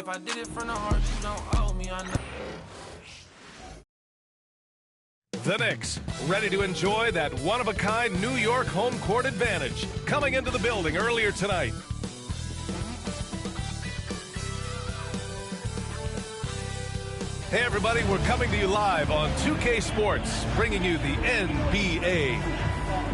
If I did it from the heart, you don't owe me, I know. The Knicks, ready to enjoy that one-of-a-kind New York home court advantage. Coming into the building earlier tonight. Hey everybody, we're coming to you live on 2K Sports, bringing you the NBA.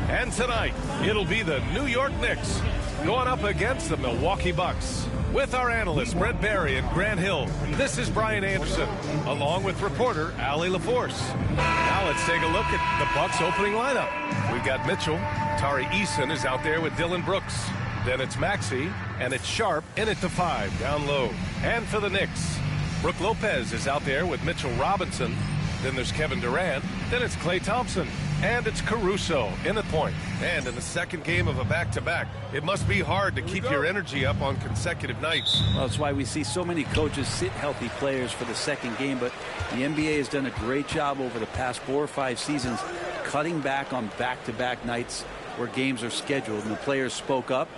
And tonight, it'll be the New York Knicks going up against the Milwaukee Bucks. With our analysts, Brent Barry and Grant Hill, this is Brian Anderson, along with reporter Allie LaForce. Now let's take a look at the Bucks opening lineup. We've got Mitchell. Tari Eason is out there with Dylan Brooks. Then it's Maxey, and it's Sharp in at the 5, down low. And for the Knicks, Brook Lopez is out there with Mitchell Robinson. Then there's Kevin Durant. Then it's Klay Thompson. And it's Caruso in the point. And in the second game of a back-to-back, it must be hard to keep your energy up on consecutive nights. Well, that's why we see so many coaches sit healthy players for the second game. But the NBA has done a great job over the past 4 or 5 seasons cutting back on back-to-back nights where games are scheduled. And the players spoke up,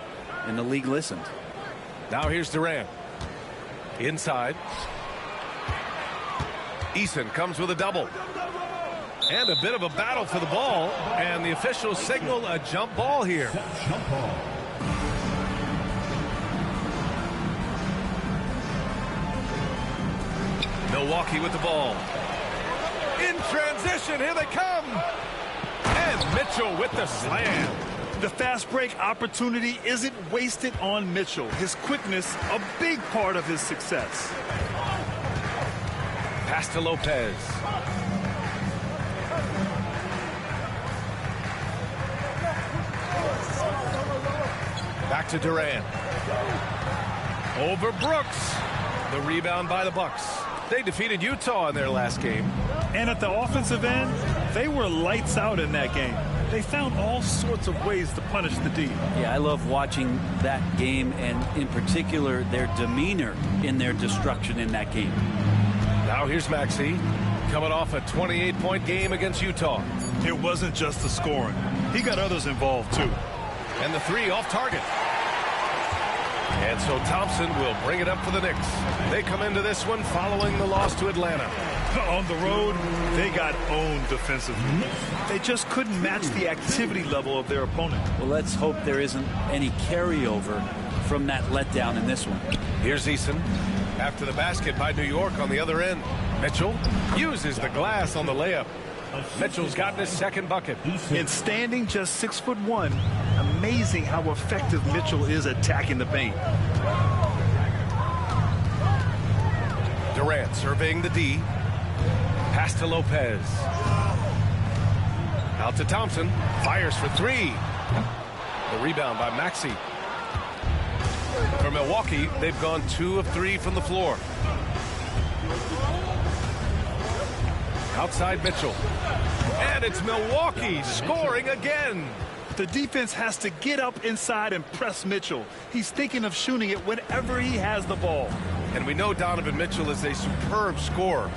and the league listened. Now here's Durant. Inside. Eason comes with a double. And a bit of a battle for the ball. And the officials signal a jump ball here. Milwaukee with the ball. In transition, here they come. And Mitchell with the slam. The fast break opportunity isn't wasted on Mitchell. His quickness, a big part of his success. Pass to Lopez. Back to Durant. Over Brooks. The rebound by the Bucks. They defeated Utah in their last game. And at the offensive end, they were lights out in that game. They found all sorts of ways to punish the D. Yeah, I love watching that game, and in particular, their demeanor in their destruction in that game. Now here's Maxey, coming off a 28-point game against Utah. It wasn't just the scoring. He got others involved, too. And the 3 off target. And so Thompson will bring it up for the Knicks. They come into this one following the loss to Atlanta. On the road, they got owned defensively. They just couldn't match the activity level of their opponent. Well, let's hope there isn't any carryover from that letdown in this one. Here's Eason. After the basket by New York on the other end. Mitchell uses the glass on the layup. Mitchell's gotten his second bucket. And standing just 6'1", amazing how effective Mitchell is attacking the paint. Durant surveying the D. Pass to Lopez. Out to Thompson. Fires for 3. The rebound by Maxey. For Milwaukee, they've gone 2 of 3 from the floor. Outside Mitchell. And it's Milwaukee scoring again. The defense has to get up inside and press Mitchell. He's thinking of shooting it whenever he has the ball. And we know Donovan Mitchell is a superb scorer.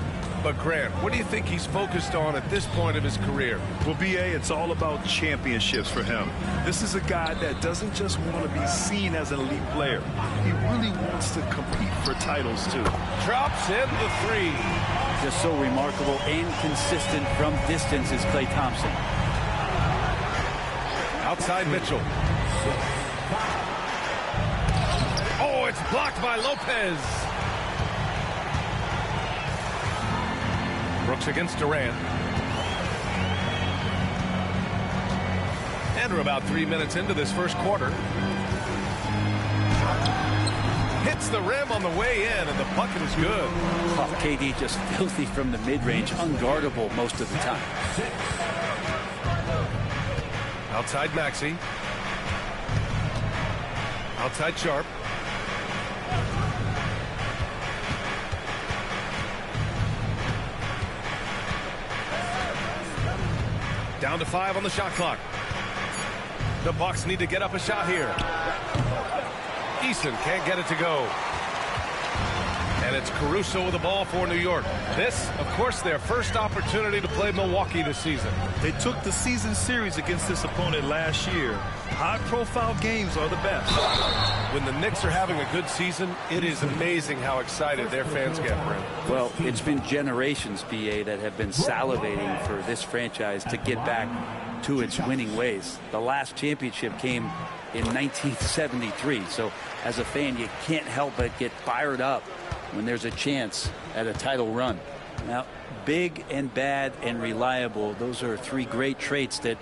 But Grant, what do you think he's focused on at this point of his career? Well, B.A., it's all about championships for him. This is a guy that doesn't just want to be seen as an elite player. He really wants to compete for titles, too. Drops in the 3. Just so remarkable and consistent from distance is Klay Thompson. Outside Mitchell. Oh, it's blocked by Lopez. Brooks against Durant. And we're about 3 minutes into this first quarter. Hits the rim on the way in, and the bucket is good. Oh, KD just filthy from the mid-range, unguardable most of the time. Outside Maxey. Outside Sharp. Down to 5 on the shot clock. The Bucks need to get up a shot here. Eason can't get it to go. And it's Caruso with the ball for New York. This, of course, their first opportunity to play Milwaukee this season. They took the season series against this opponent last year. High-profile games are the best. when the Knicks are having a good season, it is amazing how excited their fans get, Brent. Well, it's been generations, BA, that have been salivating for this franchise to get back to its winning ways. The last championship came in 1973. So as a fan, you can't help but get fired up when there's a chance at a title run. Now, big and bad and reliable, those are three great traits that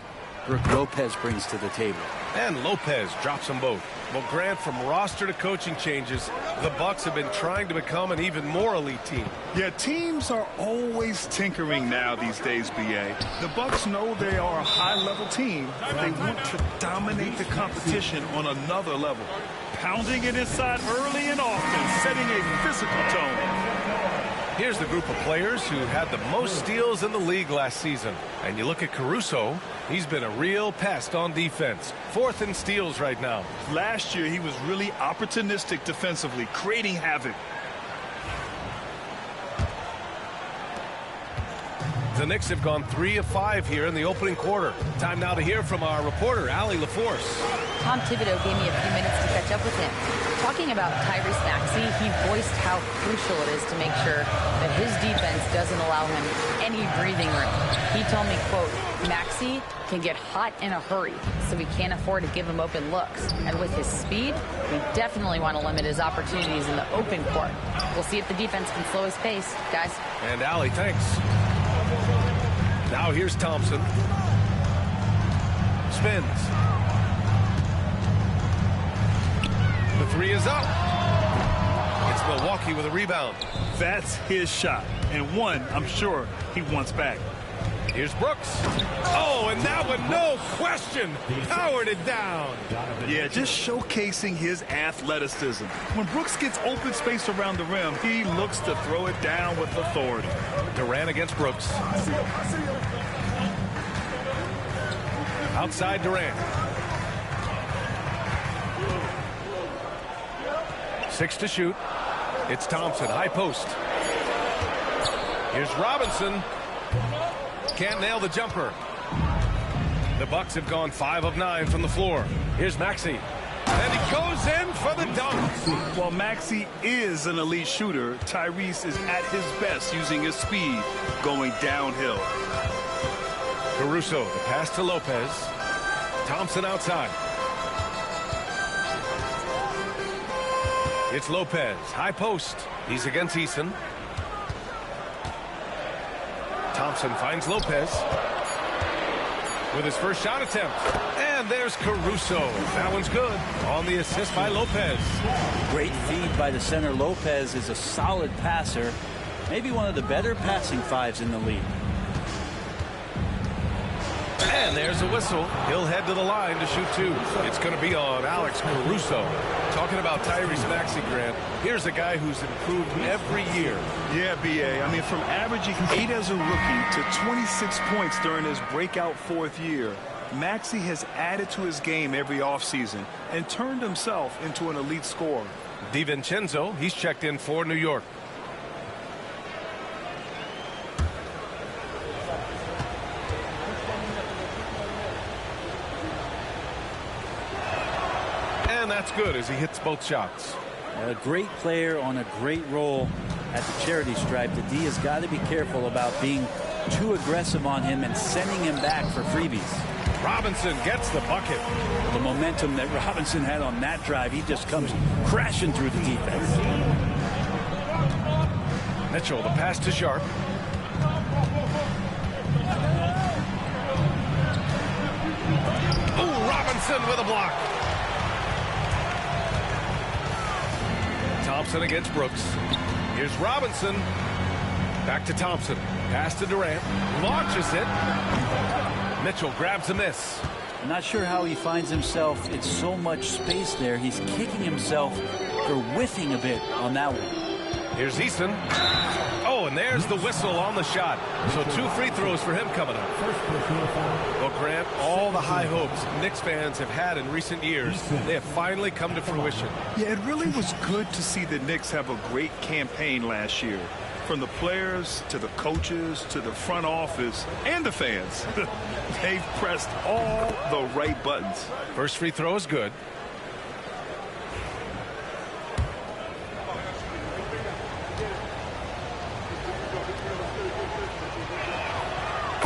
Brook Lopez brings to the table. And Lopez drops them both. Well, Grant, from roster to coaching changes, the Bucks have been trying to become an even more elite team. Yeah, teams are always tinkering now these days, BA. The Bucks know they are a high-level team, but they want to dominate the competition on another level. Pounding it inside early and often, setting a physical tone. Here's the group of players who had the most steals in the league last season. And you look at Caruso, he's been a real pest on defense. 4th in steals right now. Last year, he was really opportunistic defensively, creating havoc. The Knicks have gone 3 of 5 here in the opening quarter. Time now to hear from our reporter, Allie LaForce. Tom Thibodeau gave me a few minutes to catch up with him. Talking about Tyrese Maxey, he voiced how crucial it is to make sure that his defense doesn't allow him any breathing room. He told me, quote, Maxey can get hot in a hurry, so we can't afford to give him open looks. And with his speed, we definitely want to limit his opportunities in the open court. We'll see if the defense can slow his pace, guys. And Allie, thanks. Now here's Thompson. Spins. The three is up. It's Milwaukee with a rebound. That's his shot, and one I'm sure he wants back. Here's Brooks. Oh, and that one, no question, powered it down. Yeah, just showcasing his athleticism. When Brooks gets open space around the rim, he looks to throw it down with authority. Durant against Brooks. Outside Durant. 6 to shoot. It's Thompson, high post. Here's Robinson. Can't nail the jumper. The Bucks have gone 5 of 9 from the floor. Here's Maxey. And he goes in for the dunk. While Maxey is an elite shooter, Tyrese is at his best using his speed going downhill. Caruso, the pass to Lopez. Thompson outside. It's Lopez, high post. He's against Eason. Thompson finds Lopez with his first shot attempt. And there's Caruso. That one's good on the assist by Lopez. Great feed by the center. Lopez is a solid passer. Maybe one of the better passing fives in the league. And there's a whistle. He'll head to the line to shoot 2. It's going to be on Alex Caruso. Talking about Tyrese Maxey, Grant, here's a guy who's improved every year. Yeah, BA. I mean, from averaging 8 as a rookie to 26 points during his breakout 4th year, Maxey has added to his game every offseason and turned himself into an elite scorer. DiVincenzo, he's checked in for New York. And that's good as he hits both shots. A great player on a great role at the charity stripe. The D has got to be careful about being too aggressive on him and sending him back for freebies. Robinson gets the bucket. The momentum that Robinson had on that drive, he just comes crashing through the defense. Mitchell, the pass to Sharp. Oh, Robinson with a block. Thompson against Brooks. Here's Robinson. Back to Thompson. Pass to Durant. Launches it. Mitchell grabs a miss. I'm not sure how he finds himself in so much space there. He's kicking himself for whiffing a bit on that one. Here's Eason. Oh, and there's the whistle on the shot. So 2 free throws for him coming up. Well, Grant, all the high hopes Knicks fans have had in recent years, they have finally come to fruition. Yeah, it really was good to see the Knicks have a great campaign last year. From the players to the coaches to the front office and the fans. They've pressed all the right buttons. First free throw is good.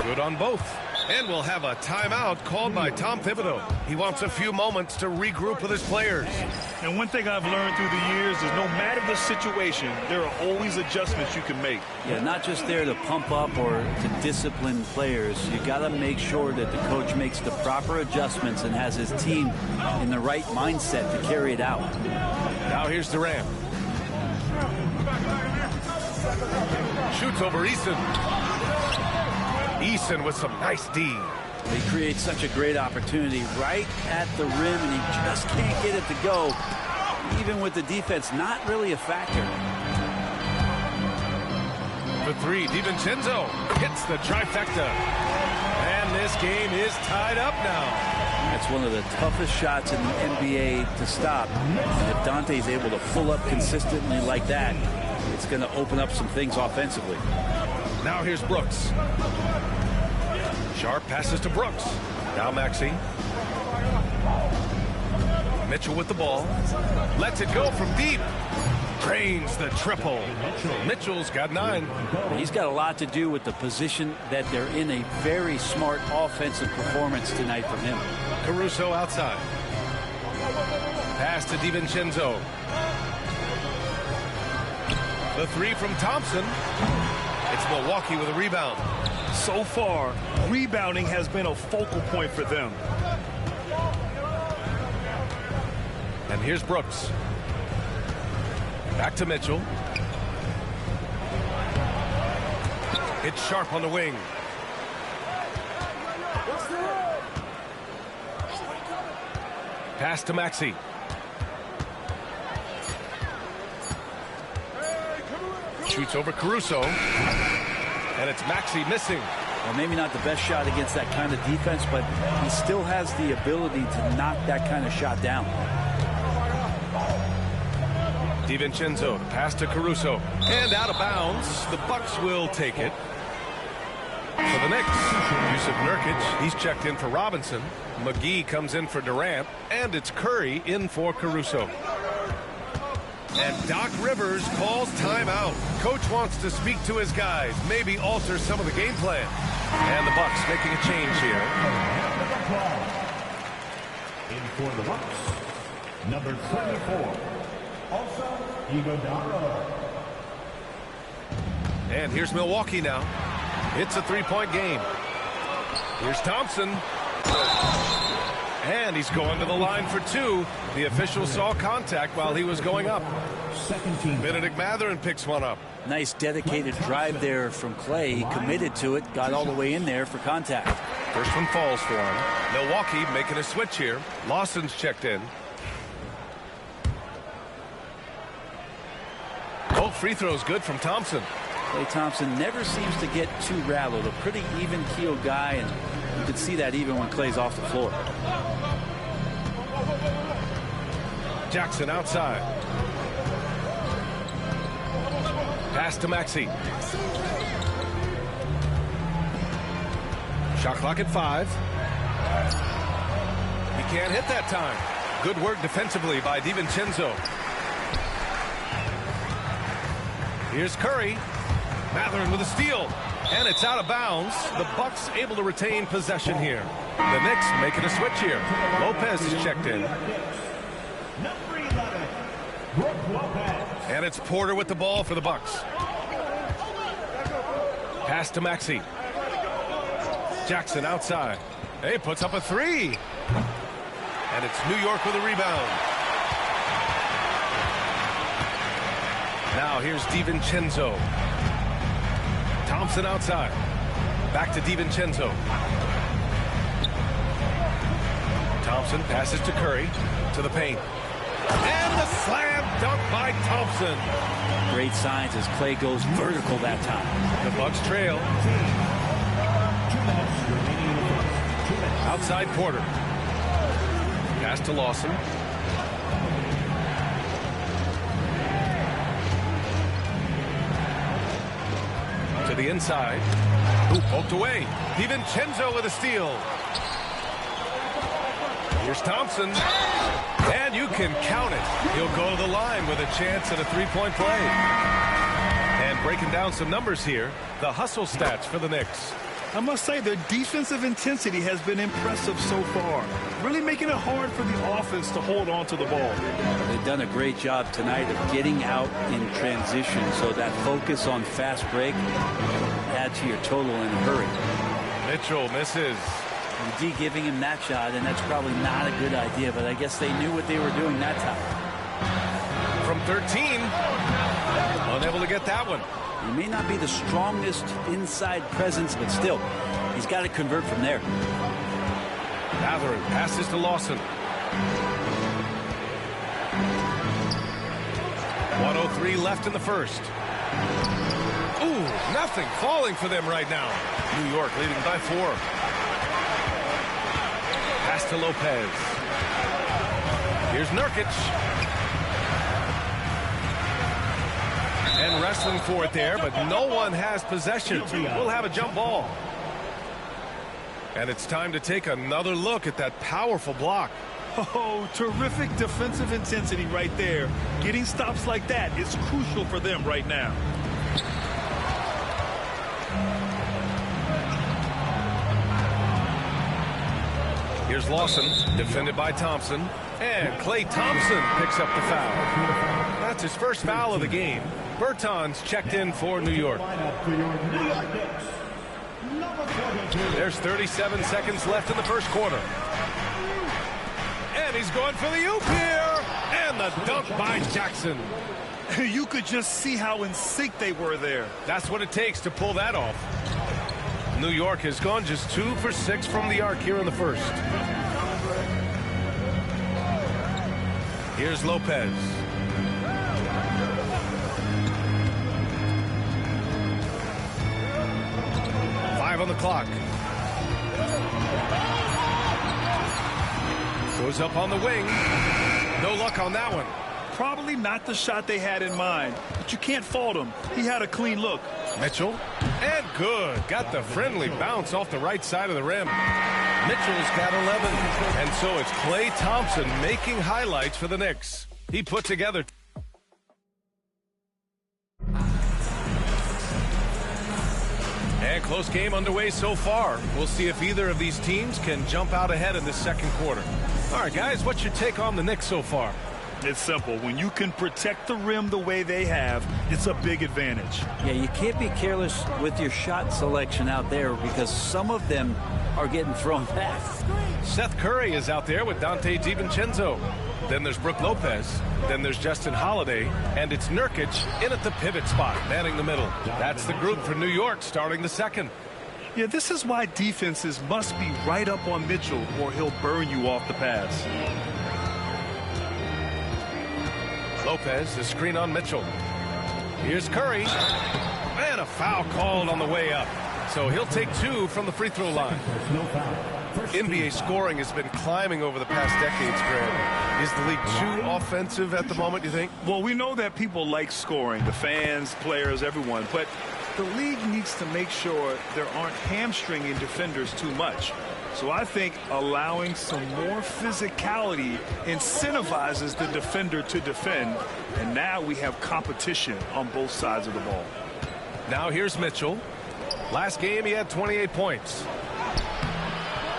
Good on both. And we'll have a timeout called by Tom Thibodeau. He wants a few moments to regroup with his players. And one thing I've learned through the years is no matter the situation, there are always adjustments you can make. Yeah, not just there to pump up or to discipline players. You got to make sure that the coach makes the proper adjustments and has his team in the right mindset to carry it out. Now here's Durant. Shoots over Eason. Eason with some nice D. They create such a great opportunity right at the rim, and he just can't get it to go. Even with the defense not really a factor. The three, DiVincenzo hits the trifecta. And this game is tied up now. That's one of the toughest shots in the NBA to stop. And if Dante's able to pull up consistently like that, it's going to open up some things offensively. Now here's Brooks. Sharp passes to Brooks. Now Maxey. Mitchell with the ball. Lets it go from deep. Drains the triple. Mitchell's got 9. He's got a lot to do with the position that they're in. A very smart offensive performance tonight from him. Caruso outside. Pass to DiVincenzo. The three from Thompson. It's Milwaukee with a rebound. So far, rebounding has been a focal point for them. And here's Brooks. Back to Mitchell. It's Sharp on the wing. Pass to Maxey. Shoots over Caruso. And it's Maxey missing. Well, maybe not the best shot against that kind of defense, but he still has the ability to knock that kind of shot down. DiVincenzo, pass to Caruso. And out of bounds. The Bucks will take it. For the Knicks, Jusuf Nurkic, he's checked in for Robinson. McGee comes in for Durant. And it's Curry in for Caruso. And Doc Rivers calls timeout. Coach wants to speak to his guys, maybe alter some of the game plan. And the Bucks making a change here. In for the Bucks, number 34, also Iguodala. And here's Milwaukee now. It's a three-point game. Here's Thompson. And he's going to the line for 2. The official saw contact while he was going up. Benedict Mathurin picks one up. Nice dedicated drive there from Clay. He committed to it, got all the way in there for contact. First one falls for him. Milwaukee making a switch here. Lawson's checked in. Both free throws good from Thompson. Klay Thompson never seems to get too rattled. A pretty even-keeled guy, and you can see that even when Klay's off the floor. Jackson outside. Pass to Maxey. Shot clock at 5. He can't hit that time. Good work defensively by DiVincenzo. Here's Curry. Mathurin with a steal. And it's out of bounds. The Bucks able to retain possession here. The Knicks making a switch here. Lopez is checked in. And it's Porter with the ball for the Bucks. Pass to Maxey. Jackson outside. Hey, puts up a 3. And it's New York with a rebound. Now here's DiVincenzo. Thompson outside. Back to DiVincenzo. Thompson passes to Curry. To the paint. And the slam dunk by Thompson. Great signs as Klay goes vertical that time. The Bucks trail. Outside Porter. Pass to Lawson. To the inside. Ooh, poked away. DiVincenzo with a steal. Here's Thompson. And you can count it. He'll go to the line with a chance at a three-point play. And breaking down some numbers here, the hustle stats for the Knicks. I must say their defensive intensity has been impressive so far, really making it hard for the offense to hold on to the ball. They've done a great job tonight of getting out in transition, so that focus on fast break add to your total in a hurry. Mitchell misses. And D giving him that shot, and that's probably not a good idea, but I guess they knew what they were doing that time. From 13, unable to get that one. He may not be the strongest inside presence, but still, he's got to convert from there. Mathurin passes to Lawson. 1:03 left in the first. Ooh, nothing falling for them right now. New York leading by 4. Pass to Lopez. Here's Nurkic. And wrestling for it there, but no one has possession. We'll have a jump ball. And it's time to take another look at that powerful block. Oh, terrific defensive intensity right there. Getting stops like that is crucial for them right now. Here's Lawson, defended by Thompson. And Klay Thompson picks up the foul. That's his first foul of the game. Bertans checked in for New York. There's 37 seconds left in the first quarter. And he's going for the oop here. And the dunk by Jackson. You could just see how in sync they were there. That's what it takes to pull that off. New York has gone just 2 for 6 from the arc here in the first. Here's Lopez. On the clock. Goes up on the wing. No luck on that one. Probably not the shot they had in mind, but you can't fault him. He had a clean look. Mitchell. And good. Got the friendly bounce off the right side of the rim. Mitchell's got 11. And so it's Klay Thompson making highlights for the Knicks. He put together... And close game underway so far. We'll see if either of these teams can jump out ahead in this second quarter. All right, guys, what's your take on the Knicks so far? It's simple. When you can protect the rim the way they have, it's a big advantage. Yeah, you can't be careless with your shot selection out there because some of them are getting thrown back. Seth Curry is out there with Dante DiVincenzo. Then there's Brook Lopez. Then there's Justin Holiday. And it's Nurkic in at the pivot spot, manning the middle. That's the group for New York starting the second. Yeah, this is why defenses must be right up on Mitchell or he'll burn you off the pass. Lopez, the screen on Mitchell. Here's Curry. And a foul called on the way up. So he'll take 2 from the free throw line. NBA scoring has been climbing over the past decades, Greg. Is the league too offensive at the moment, you think? Well, we know that people like scoring, the fans, players, everyone, but the league needs to make sure there aren't hamstringing defenders too much. So I think allowing some more physicality incentivizes the defender to defend, and now we have competition on both sides of the ball. Now here's Mitchell. Last game he had 28 points.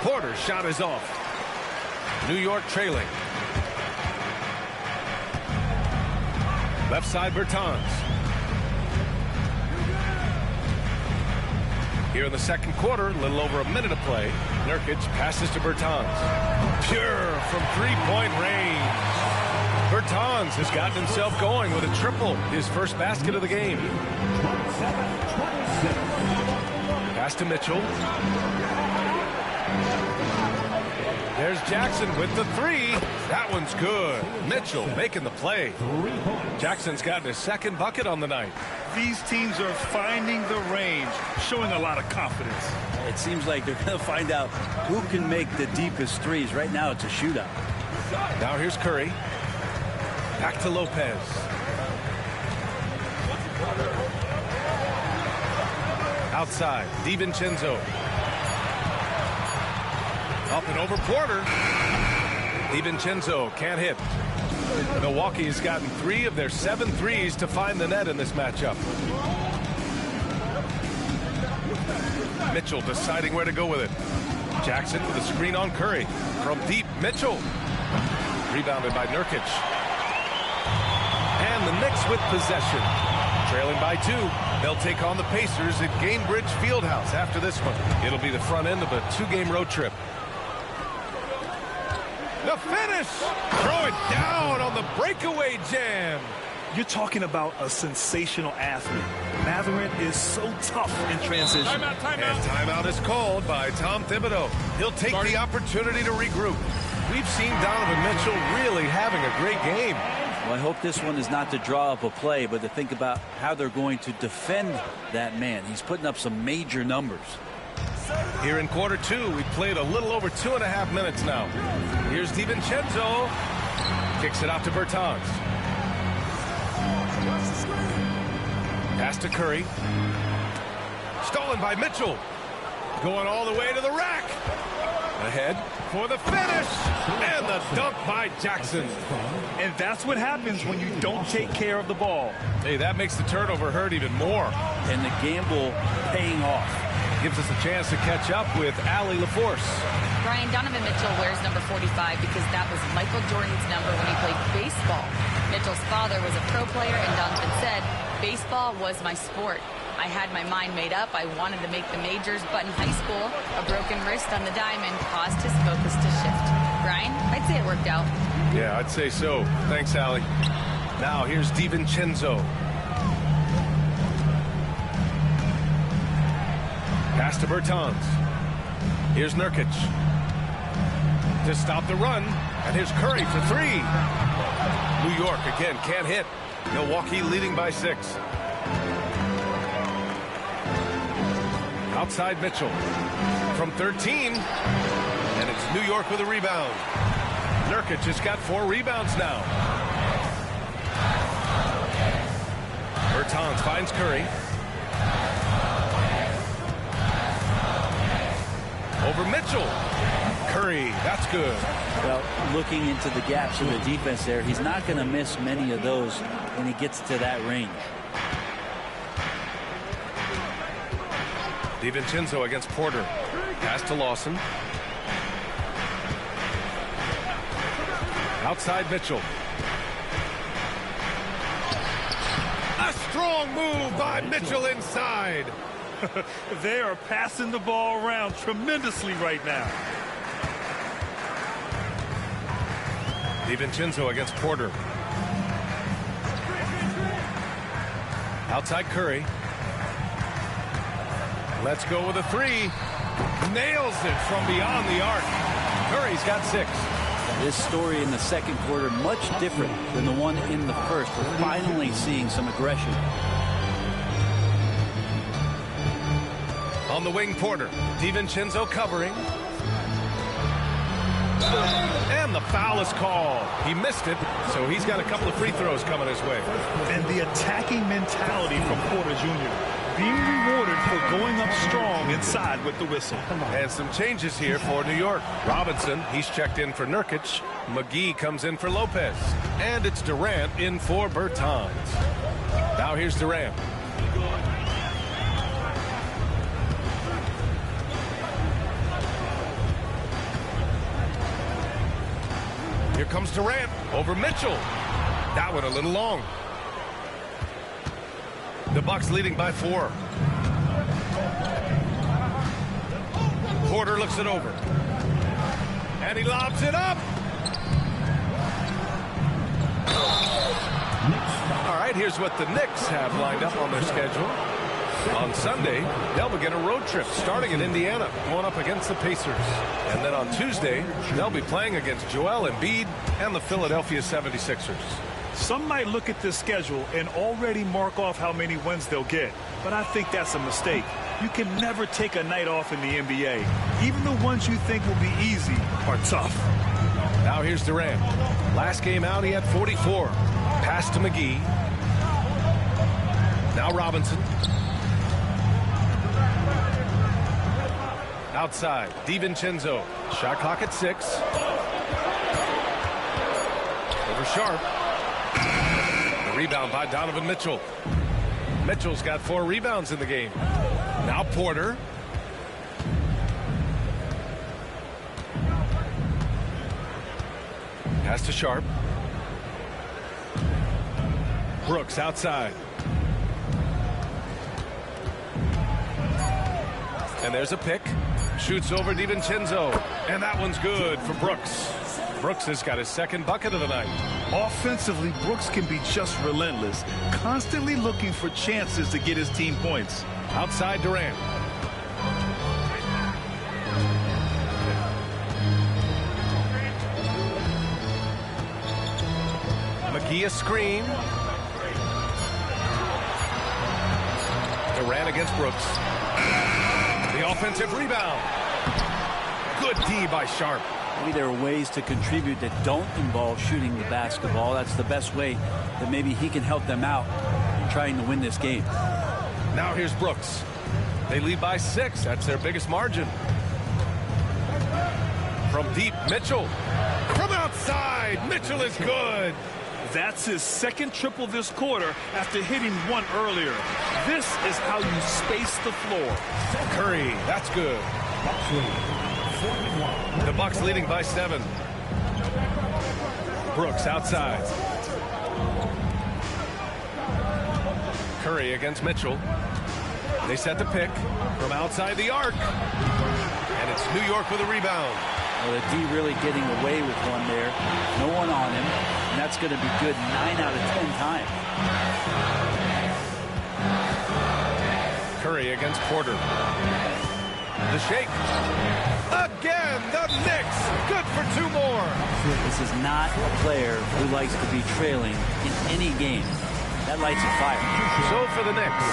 Porter's shot is off. New York trailing. Left side Bertans. Here in the second quarter, a little over a minute of play. Nurkic passes to Bertans. Pure from three-point range. Bertans has gotten himself going with a triple, his first basket of the game. Pass to Mitchell. There's Jackson with the 3. That one's good. Mitchell making the play. Jackson's gotten his second bucket on the night. These teams are finding the range, showing a lot of confidence. It seems like they're going to find out who can make the deepest threes. Right now, it's a shootout. Now here's Curry. Back to Lopez. Outside, DiVincenzo. Up and over Porter. DiVincenzo can't hit. Milwaukee has gotten 3 of their 7 threes to find the net in this matchup. Mitchell deciding where to go with it. Jackson with a screen on Curry. From deep, Mitchell. Rebounded by Nurkic. And the Knicks with possession. Trailing by 2. They'll take on the Pacers at Gainbridge Fieldhouse after this one. It'll be the front end of a 2-game road trip. The finish! Throw it down on the breakaway jam. You're talking about a sensational athlete. Mathurin is so tough in transition. And timeout is called by Tom Thibodeau. He'll take the opportunity to regroup. We've seen Donovan Mitchell really having a great game. Well, I hope this one is not to draw up a play, but to think about how they're going to defend that man. He's putting up some major numbers. Here in quarter 2, we played a little over 2.5 minutes now. Here's DiVincenzo. Kicks it out to Bertans. Pass to Curry. Stolen by Mitchell. Going all the way to the rack. Ahead for the finish. And the dunk by Jackson. And that's what happens when you don't take care of the ball. Hey, that makes the turnover hurt even more. And the gamble paying off. Gives us a chance to catch up with Allie LaForce. Brian, Donovan Mitchell wears number 45 because that was Michael Jordan's number when he played baseball. Mitchell's father was a pro player, and Donovan said, baseball was my sport. I had my mind made up. I wanted to make the majors, but in high school, a broken wrist on the diamond caused his focus to shift. Brian, I'd say it worked out. Yeah, I'd say so. Thanks, Allie. Now here's DiVincenzo. Pass to Bertans. Here's Nurkic. To stop the run. And here's Curry for 3. New York again can't hit. Milwaukee leading by 6. Outside Mitchell. From 13. And it's New York with a rebound. Nurkic has got 4 rebounds now. Bertans finds Curry. Over Mitchell. Curry, that's good. Well, looking into the gaps in the defense there, he's not going to miss many of those when he gets to that range. DiVincenzo against Porter. Pass to Lawson. Outside Mitchell. A strong move by Mitchell inside. They are passing the ball around tremendously right now. DiVincenzo against Porter. Outside Curry. Let's go with a 3. Nails it from beyond the arc. Curry's got 6. This story in the second quarter much different than the one in the first. We're finally seeing some aggression. On the wing, Porter. DiVincenzo covering. And the foul is called. He missed it, so he's got a couple of free throws coming his way. And the attacking mentality from Porter Jr. being rewarded for going up strong inside with the whistle. And some changes here for New York. Robinson, he's checked in for Nurkic. McGee comes in for Lopez. And it's Durant in for Bertans. Now here's Durant. Here comes Durant over Mitchell. That one a little long. The Bucks leading by 4. Porter looks it over. And he lobs it up. All right, here's what the Knicks have lined up on their schedule. On Sunday, they'll begin a road trip starting in Indiana, going up against the Pacers. And then on Tuesday, they'll be playing against Joel Embiid and the Philadelphia 76ers. Some might look at this schedule and already mark off how many wins they'll get. But I think that's a mistake. You can never take a night off in the NBA. Even the ones you think will be easy are tough. Now here's Durant. Last game out, he had 44. Pass to McGee. Now Robinson. Outside, DiVincenzo. Shot clock at 6. Over Sharp. The rebound by Donovan Mitchell. Mitchell's got 4 rebounds in the game. Now Porter. Pass to Sharp. Brooks outside. And there's a pick. Shoots over DiVincenzo. And that one's good for Brooks. Brooks has got his second bucket of the night. Offensively, Brooks can be just relentless, constantly looking for chances to get his team points. Outside Durant. McGee a screen. Durant against Brooks. The offensive rebound. Good D by Sharp. Maybe there are ways to contribute that don't involve shooting the basketball. That's the best way that maybe he can help them out in trying to win this game. Now here's Brooks. They lead by 6. That's their biggest margin. From deep, Mitchell. From outside, Mitchell is good. That's his second triple this quarter after hitting one earlier. This is how you space the floor. Curry, that's good. The Bucks leading by 7. Brooks outside. Curry against Mitchell. They set the pick from outside the arc. And it's New York with a rebound. Well, the D really getting away with one there. No one on him. And that's going to be good 9 out of 10 times. Curry against Porter. The shake. Again, the Knicks. Good for 2 more. This is not a player who likes to be trailing in any game. That lights a fire. So for the Knicks,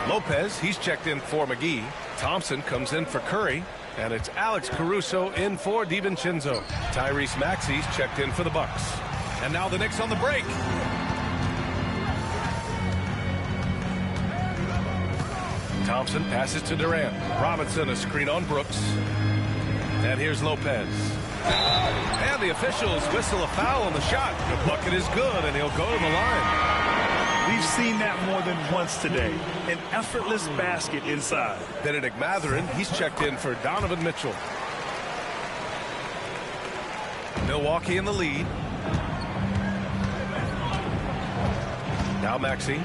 Lopez, he's checked in for McGee. Thompson comes in for Curry. And it's Alex Caruso in for DiVincenzo. Tyrese Maxey's checked in for the Bucks. And now the Knicks on the break. Thompson passes to Durant. Robinson a screen on Brooks. And here's Lopez. And the officials whistle a foul on the shot. The bucket is good, and he'll go to the line. We've seen that more than once today. An effortless basket inside. Benedict Mathurin, he's checked in for Donovan Mitchell. Milwaukee in the lead. Now Maxey.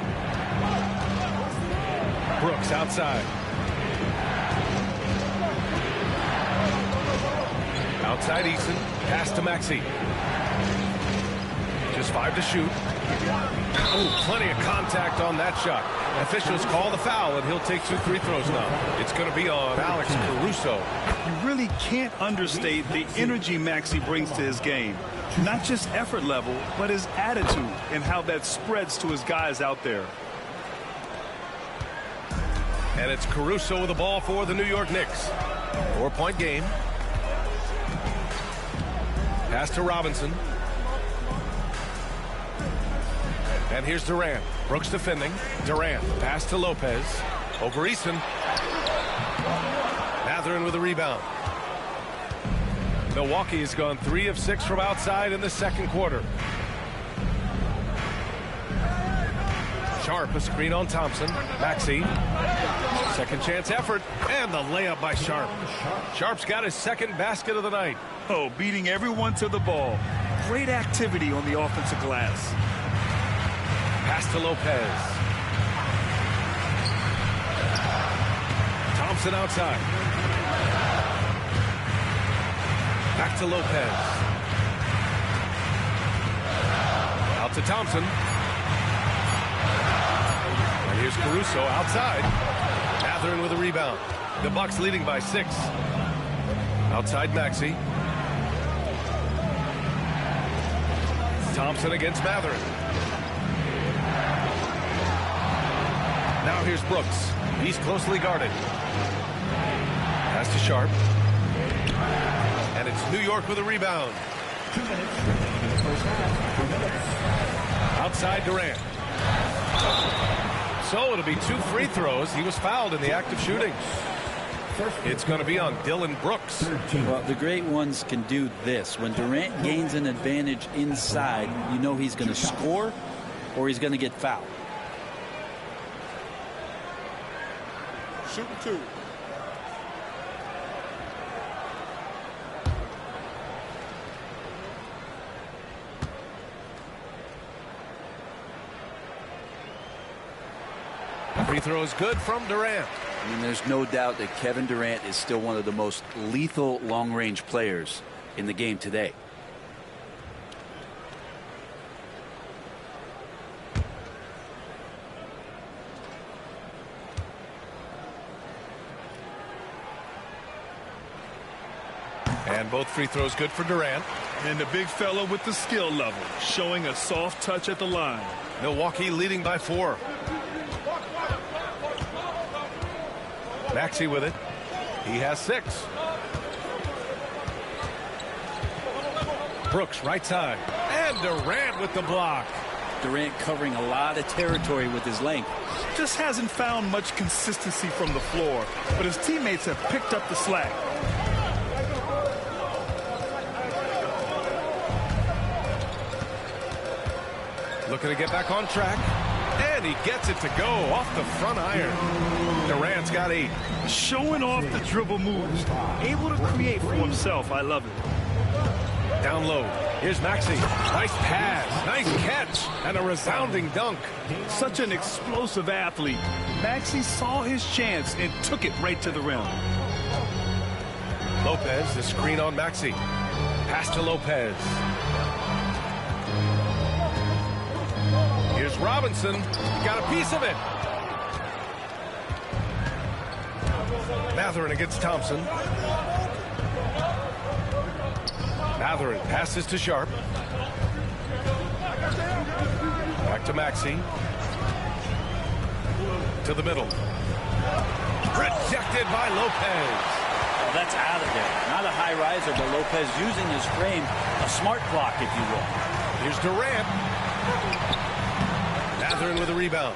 Brooks outside. Outside Eason. Pass to Maxey. Just 5 to shoot. Oh, plenty of contact on that shot. Officials call the foul, and he'll take 2 free throws now. It's going to be on Alex Caruso. You really can't understate the energy Maxey brings to his game. Not just effort level, but his attitude and how that spreads to his guys out there. And it's Caruso with the ball for the New York Knicks. 4-point game. Pass to Robinson. And here's Durant. Brooks defending. Durant. Pass to Lopez. Over Eason. Mathurin with a rebound. Milwaukee has gone 3 of 6 from outside in the second quarter. Sharp, a screen on Thompson. Maxey. Second chance effort. And the layup by Sharp. Sharp's got his second basket of the night. Oh, beating everyone to the ball. Great activity on the offensive glass. Pass to Lopez. Thompson outside. Back to Lopez. Out to Thompson. And here's Caruso outside. Mathurin with a rebound. The Bucks leading by 6. Outside Maxey. Thompson against Mathurin. Now here's Brooks. He's closely guarded. Pass to Sharp. And it's New York with a rebound. 2 minutes remaining in the first half. 2 minutes. Outside Durant. So it'll be 2 free throws. He was fouled in the act of shooting. It's going to be on Dylan Brooks. Well, the great ones can do this. When Durant gains an advantage inside, you know he's going to score or he's going to get fouled. Shooting 2. Free throw is good from Durant. I mean, there's no doubt that Kevin Durant is still one of the most lethal long-range players in the game today. And both free throws good for Durant. And the big fella with the skill level, showing a soft touch at the line. Milwaukee leading by 4. Maxey with it. He has 6. Brooks right side. And Durant with the block. Durant covering a lot of territory with his length. Just hasn't found much consistency from the floor, but his teammates have picked up the slack. Looking to get back on track. And he gets it to go off the front iron. Durant's got 8. Showing off the dribble moves. Able to create for himself. I love it. Down low. Here's Maxey. Nice pass. Nice catch. And a resounding dunk. Such an explosive athlete. Maxey saw his chance and took it right to the rim. Lopez, the screen on Maxey. Pass to Lopez. Here's Robinson. Got a piece of it. Mathurin against Thompson. Mathurin passes to Sharp. Back to Maxey. To the middle. Rejected by Lopez. Oh, that's out of there. Not a high riser, but Lopez using his frame. A smart block, if you will. Here's Durant. Mathurin with a rebound.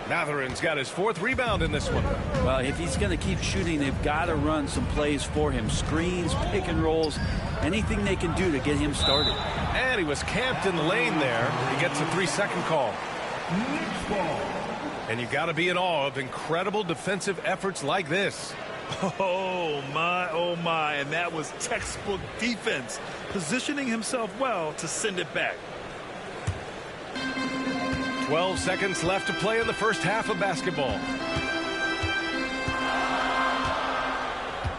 Mathurin's got his 4th rebound in this one. Well, if he's going to keep shooting, they've got to run some plays for him. Screens, pick and rolls, anything they can do to get him started. And he was camped in the lane there. He gets a 3-second call. And you got to be in awe of incredible defensive efforts like this. Oh my, and that was textbook defense, positioning himself well to send it back. 12 seconds left to play in the first half of basketball.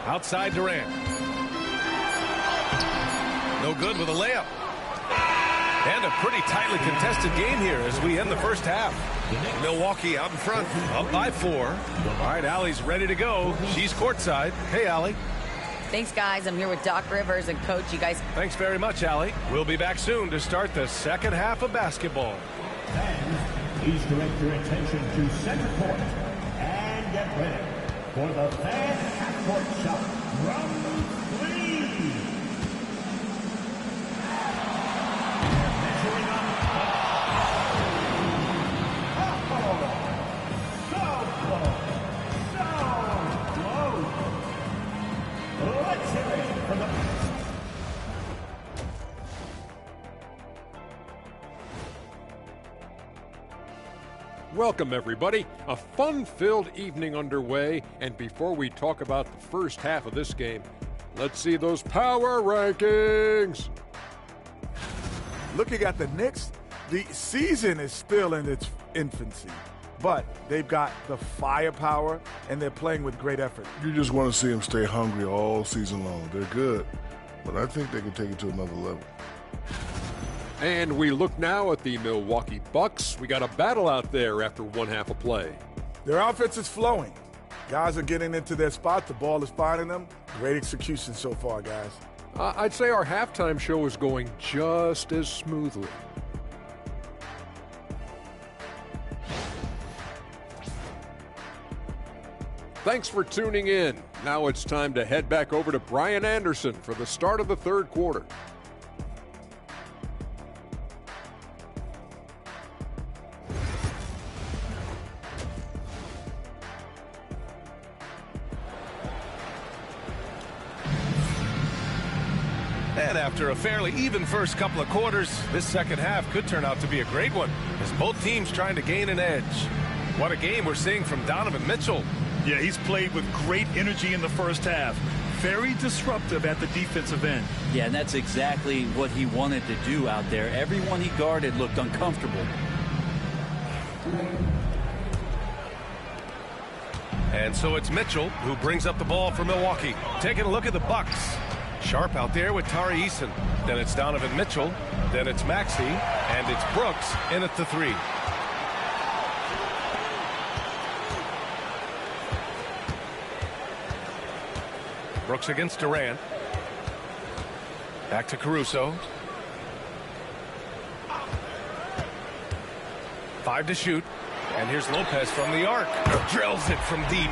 Outside Durant. No good with a layup. And a pretty tightly contested game here as we end the first half. Milwaukee out in front, up by 4. All right, Allie's ready to go. She's courtside. Hey, Allie. Thanks, guys. I'm here with Doc Rivers and Coach. You guys. Thanks very much, Allie. We'll be back soon to start the second half of basketball. Please direct your attention to center court and get ready for the fast half-court shot. Round 3. Measuring up. So close. Let's hear it from the... Welcome, everybody. A fun-filled evening underway, and before we talk about the first half of this game, let's see those power rankings. Looking at the Knicks, the season is still in its infancy, but they've got the firepower, and they're playing with great effort. You just want to see them stay hungry all season long. They're good, but I think they can take it to another level. And we look now at the Milwaukee Bucks. We got a battle out there after one half of play. Their offense is flowing. Guys are getting into their spot. The ball is finding them. Great execution so far, guys. I'd say our halftime show is going just as smoothly. Thanks for tuning in. Now it's time to head back over to Brian Anderson for the start of the third quarter. And after a fairly even first couple of quarters, this second half could turn out to be a great one as both teams trying to gain an edge. What a game we're seeing from Donovan Mitchell. Yeah, he's played with great energy in the first half. Very disruptive at the defensive end. Yeah, and that's exactly what he wanted to do out there. Everyone he guarded looked uncomfortable. And so it's Mitchell who brings up the ball for Milwaukee. Taking a look at the Bucks. Sharp out there with Tari Eason. Then it's Donovan Mitchell. Then it's Maxey. And it's Brooks in at the 3. Brooks against Durant. Back to Caruso. 5 to shoot. And here's Lopez from the arc. Drills it from deep.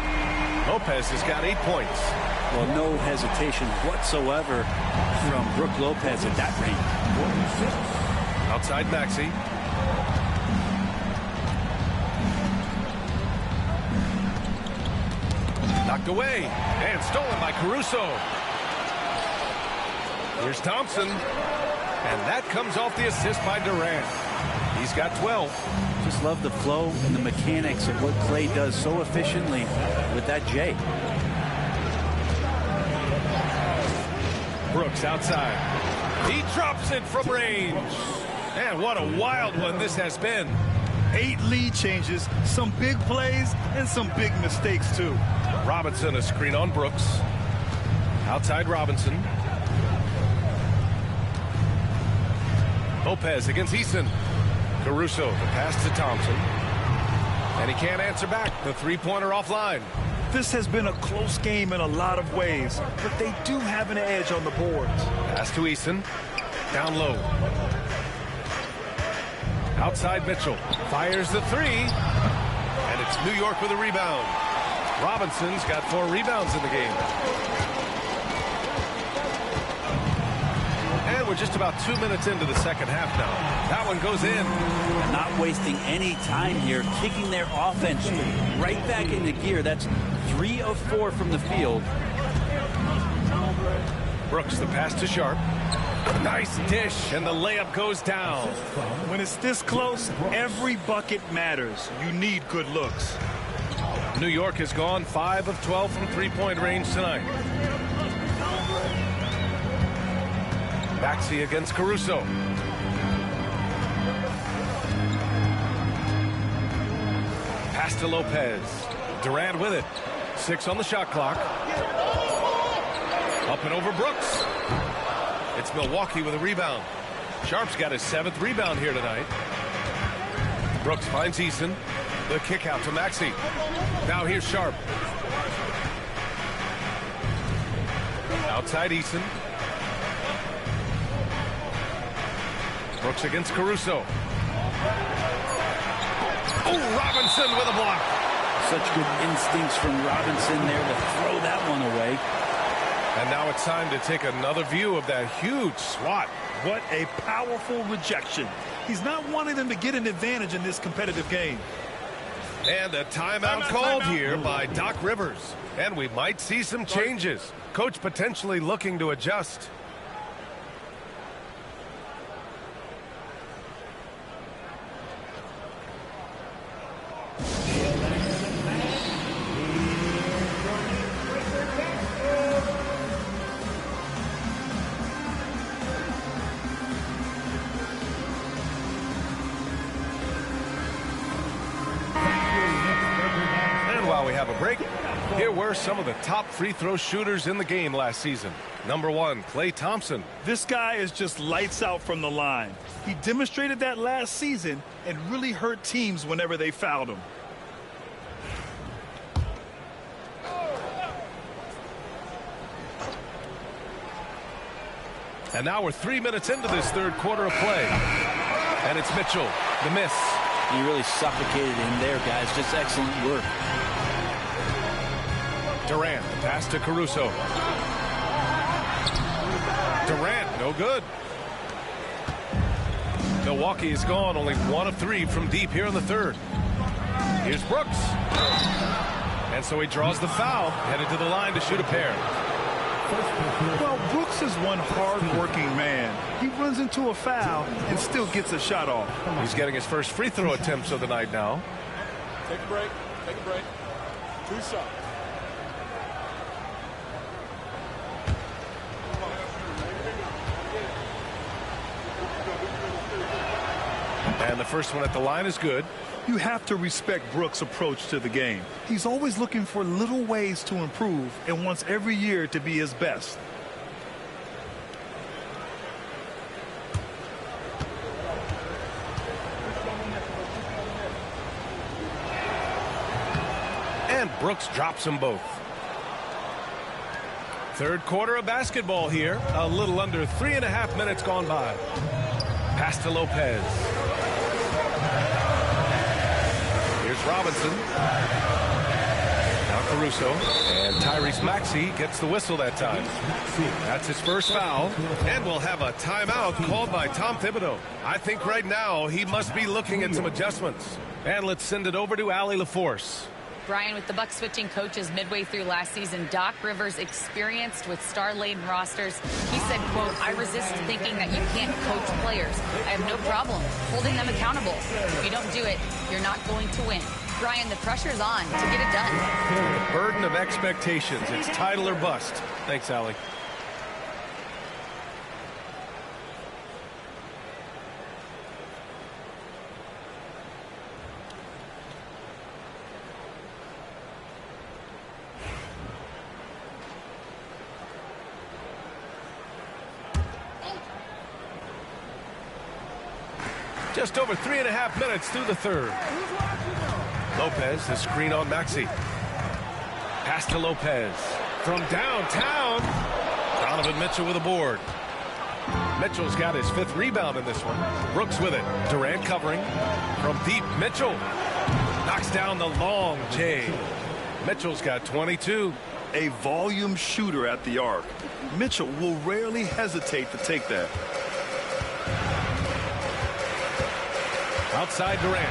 Lopez has got 8 points. Well, no hesitation whatsoever from Brook Lopez at that range. Outside Maxey. Knocked away. And stolen by Caruso. Here's Thompson. And that comes off the assist by Durant. He's got 12. Just love the flow and the mechanics of what Clay does so efficiently with that J. Brooks outside. He drops it from range. And what a wild one this has been. 8 lead changes, some big plays, and some big mistakes, too. Robinson, a screen on Brooks. Outside Robinson. Lopez against Eason. Caruso, the pass to Thompson. And he can't answer back. The three-pointer offline. This has been a close game in a lot of ways, but they do have an edge on the boards. Pass to Eason. Down low. Outside Mitchell. Fires the 3. And it's New York with a rebound. Robinson's got 4 rebounds in the game. And we're just about 2 minutes into the second half now. That one goes in. Not wasting any time here, kicking their offense right back into gear. That's 3 of 4 from the field. Brooks, the pass to Sharp. Nice dish, and the layup goes down. When it's this close, every bucket matters. You need good looks. New York has gone 5 of 12 from three-point range tonight. Maxey against Caruso. Pass to Lopez. Durant with it. 6 on the shot clock. Up and over Brooks. It's Milwaukee with a rebound. Sharp's got his 7th rebound here tonight. Brooks finds Eason. The kick out to Maxey. Now here's Sharp. Outside Eason. Brooks against Caruso. Oh, Robinson with a block. Such good instincts from Robinson there to throw that one away. And now it's time to take another view of that huge swat. What a powerful rejection. He's not wanting them to get an advantage in this competitive game. And a timeout called here by Doc Rivers. And we might see some changes. Coach potentially looking to adjust. Here were some of the top free throw shooters in the game last season. Number 1, Klay Thompson. This guy is just lights out from the line. He demonstrated that last season and really hurt teams whenever they fouled him. And now we're 3 minutes into this third quarter of play. And it's Mitchell, the miss. He really suffocated him there, guys. Just excellent work. Durant, the pass to Caruso. Durant, no good. Milwaukee is gone, only 1 of 3 from deep here in the third. Here's Brooks. And so he draws the foul, headed to the line to shoot a pair. Well, Brooks is one hard-working man. He runs into a foul and still gets a shot off. He's getting his first free throw attempts of the night now. Take a break. Take a break. 2 shots. And the first one at the line is good. You have to respect Brooks' approach to the game. He's always looking for little ways to improve and wants every year to be his best. And Brooks drops them both. Third quarter of basketball here. A little under 3.5 minutes gone by. Pass to Lopez. Here's Robinson. Now Caruso. And Tyrese Maxey gets the whistle that time. That's his first foul. And we'll have a timeout called by Tom Thibodeau. I think right now he must be looking at some adjustments. And let's send it over to Allie LaForce. Brian, with the Bucks switching coaches midway through last season, Doc Rivers, experienced with star-laden rosters, he said, quote, "I resist thinking that you can't coach players. I have no problem holding them accountable. If you don't do it, you're not going to win." Brian, the pressure's on to get it done. The burden of expectations. It's title or bust. Thanks, Allie. Just over 3.5 minutes through the third. Lopez, the screen on Maxey. Pass to Lopez. From downtown. Donovan Mitchell with a board. Mitchell's got his 5th rebound in this one. Brooks with it. Durant covering. From deep, Mitchell. Knocks down the long J. Mitchell's got 22. A volume shooter at the arc. Mitchell will rarely hesitate to take that. Outside Durant.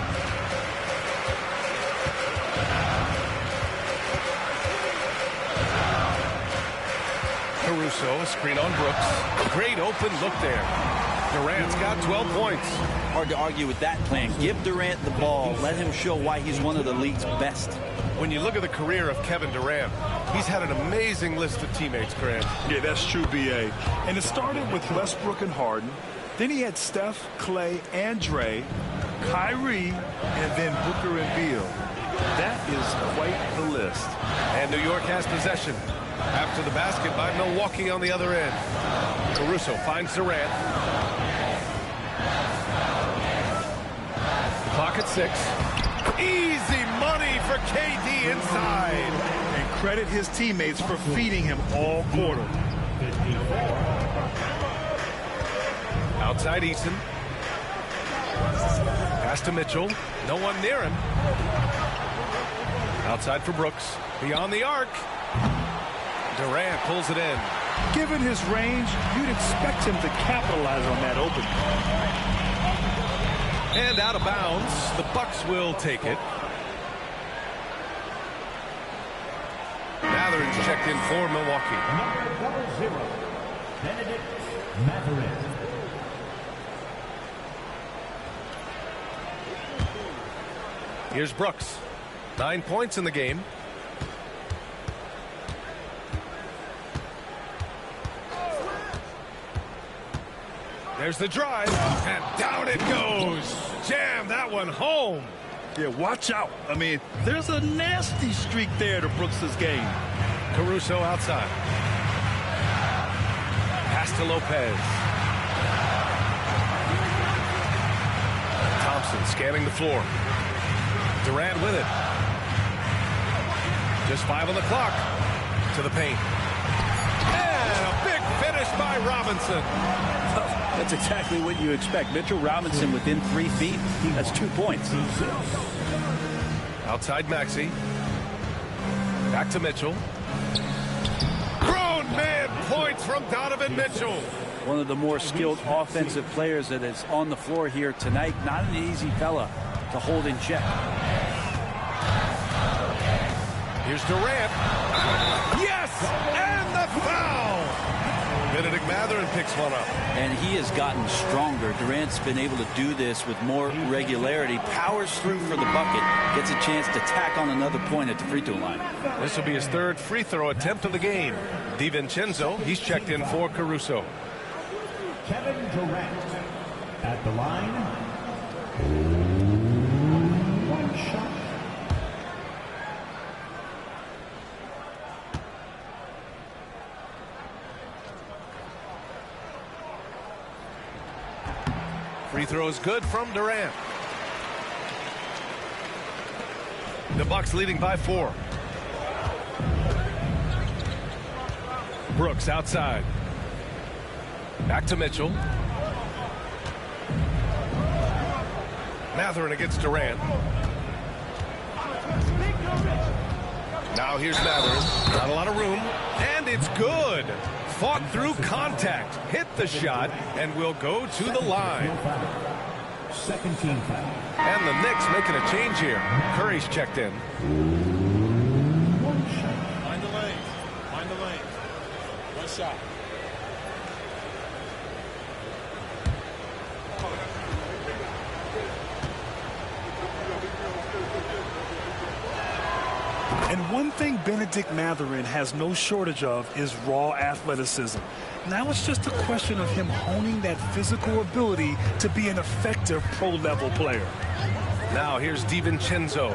Caruso, a screen on Brooks. Great open look there. Durant's got 12 points. Hard to argue with that plan. Give Durant the ball. Let him show why he's one of the league's best. When you look at the career of Kevin Durant, he's had an amazing list of teammates, Grant. Yeah, that's true, B.A. And it started with Westbrook and Harden. Then he had Steph, Clay, and Dre, Kyrie, and then Booker and Beal. That is quite the list. And New York has possession. After the basket by Milwaukee on the other end. Caruso finds Durant. The clock at 6. Easy money for KD inside. And credit his teammates for feeding him all quarter. Outside Eason. Pass to Mitchell. No one near him. Outside for Brooks. Beyond the arc. Durant pulls it in. Given his range, you'd expect him to capitalize on that opening. And out of bounds. The Bucks will take it. Mathurin's checked in for Milwaukee. Number 0, Benedict Mathurin. Here's Brooks. 9 points in the game. There's the drive, and down it goes. Jam that one home. Yeah, watch out. I mean, there's a nasty streak there to Brooks' game. Caruso outside. Pass to Lopez. Thompson scanning the floor. Durant with it. Just 5 on the clock. To the paint. And a big finish by Robinson. That's exactly what you expect. Mitchell Robinson within 3 feet. That's 2 points. Outside Maxey. Back to Mitchell. Grown man points from Donovan Mitchell. One of the more skilled offensive players that is on the floor here tonight. Not an easy fella to hold in check. Here's Durant. Yes! And the foul! Benedict Mathurin picks one up. And he has gotten stronger. Durant's been able to do this with more regularity. Powers through for the bucket. Gets a chance to tack on another point at the free throw line. This will be his 3rd free throw attempt of the game. DiVincenzo, he's checked in for Caruso. Kevin Durant at the line. One shot. Free throw is good from Durant. The Bucks leading by 4. Brooks outside. Back to Mitchell. Mathurin against Durant. Now here's Mathurin. Not a lot of room. And it's good. Fought through contact. Hit the shot and will go to the line. Second team foul. And the Knicks making a change here. Curry's checked in. One shot. Find the lane. Find the lane. One shot. And one thing Benedict Mathurin has no shortage of is raw athleticism. Now it's just a question of him honing that physical ability to be an effective pro-level player. Now here's DiVincenzo.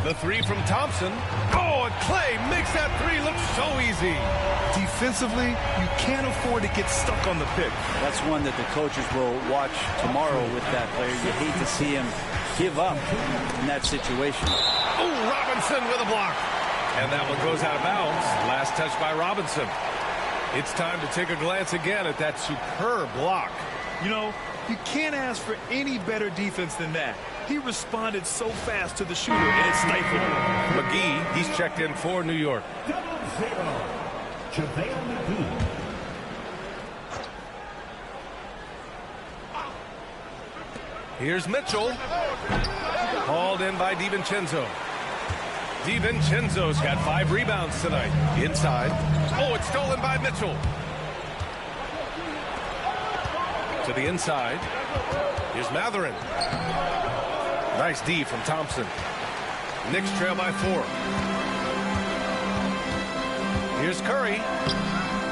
The three from Thompson. Oh, and Clay makes that three look so easy. Defensively, you can't afford to get stuck on the pick. That's one that the coaches will watch tomorrow with that player. You hate to see him give up in that situation. Oh, Robinson with a block. And that one goes out of bounds. Last touch by Robinson. It's time to take a glance again at that superb block. You know, you can't ask for any better defense than that. He responded so fast to the shooter, and it stifled him. McGee, he's checked in for New York. 0-0. JaVale McGee. Here's Mitchell. Hauled in by DiVincenzo. DiVincenzo's got 5 rebounds tonight. Inside. Oh, it's stolen by Mitchell. To the inside. Here's Mathurin. Nice D from Thompson. Knicks trail by 4. Here's Curry.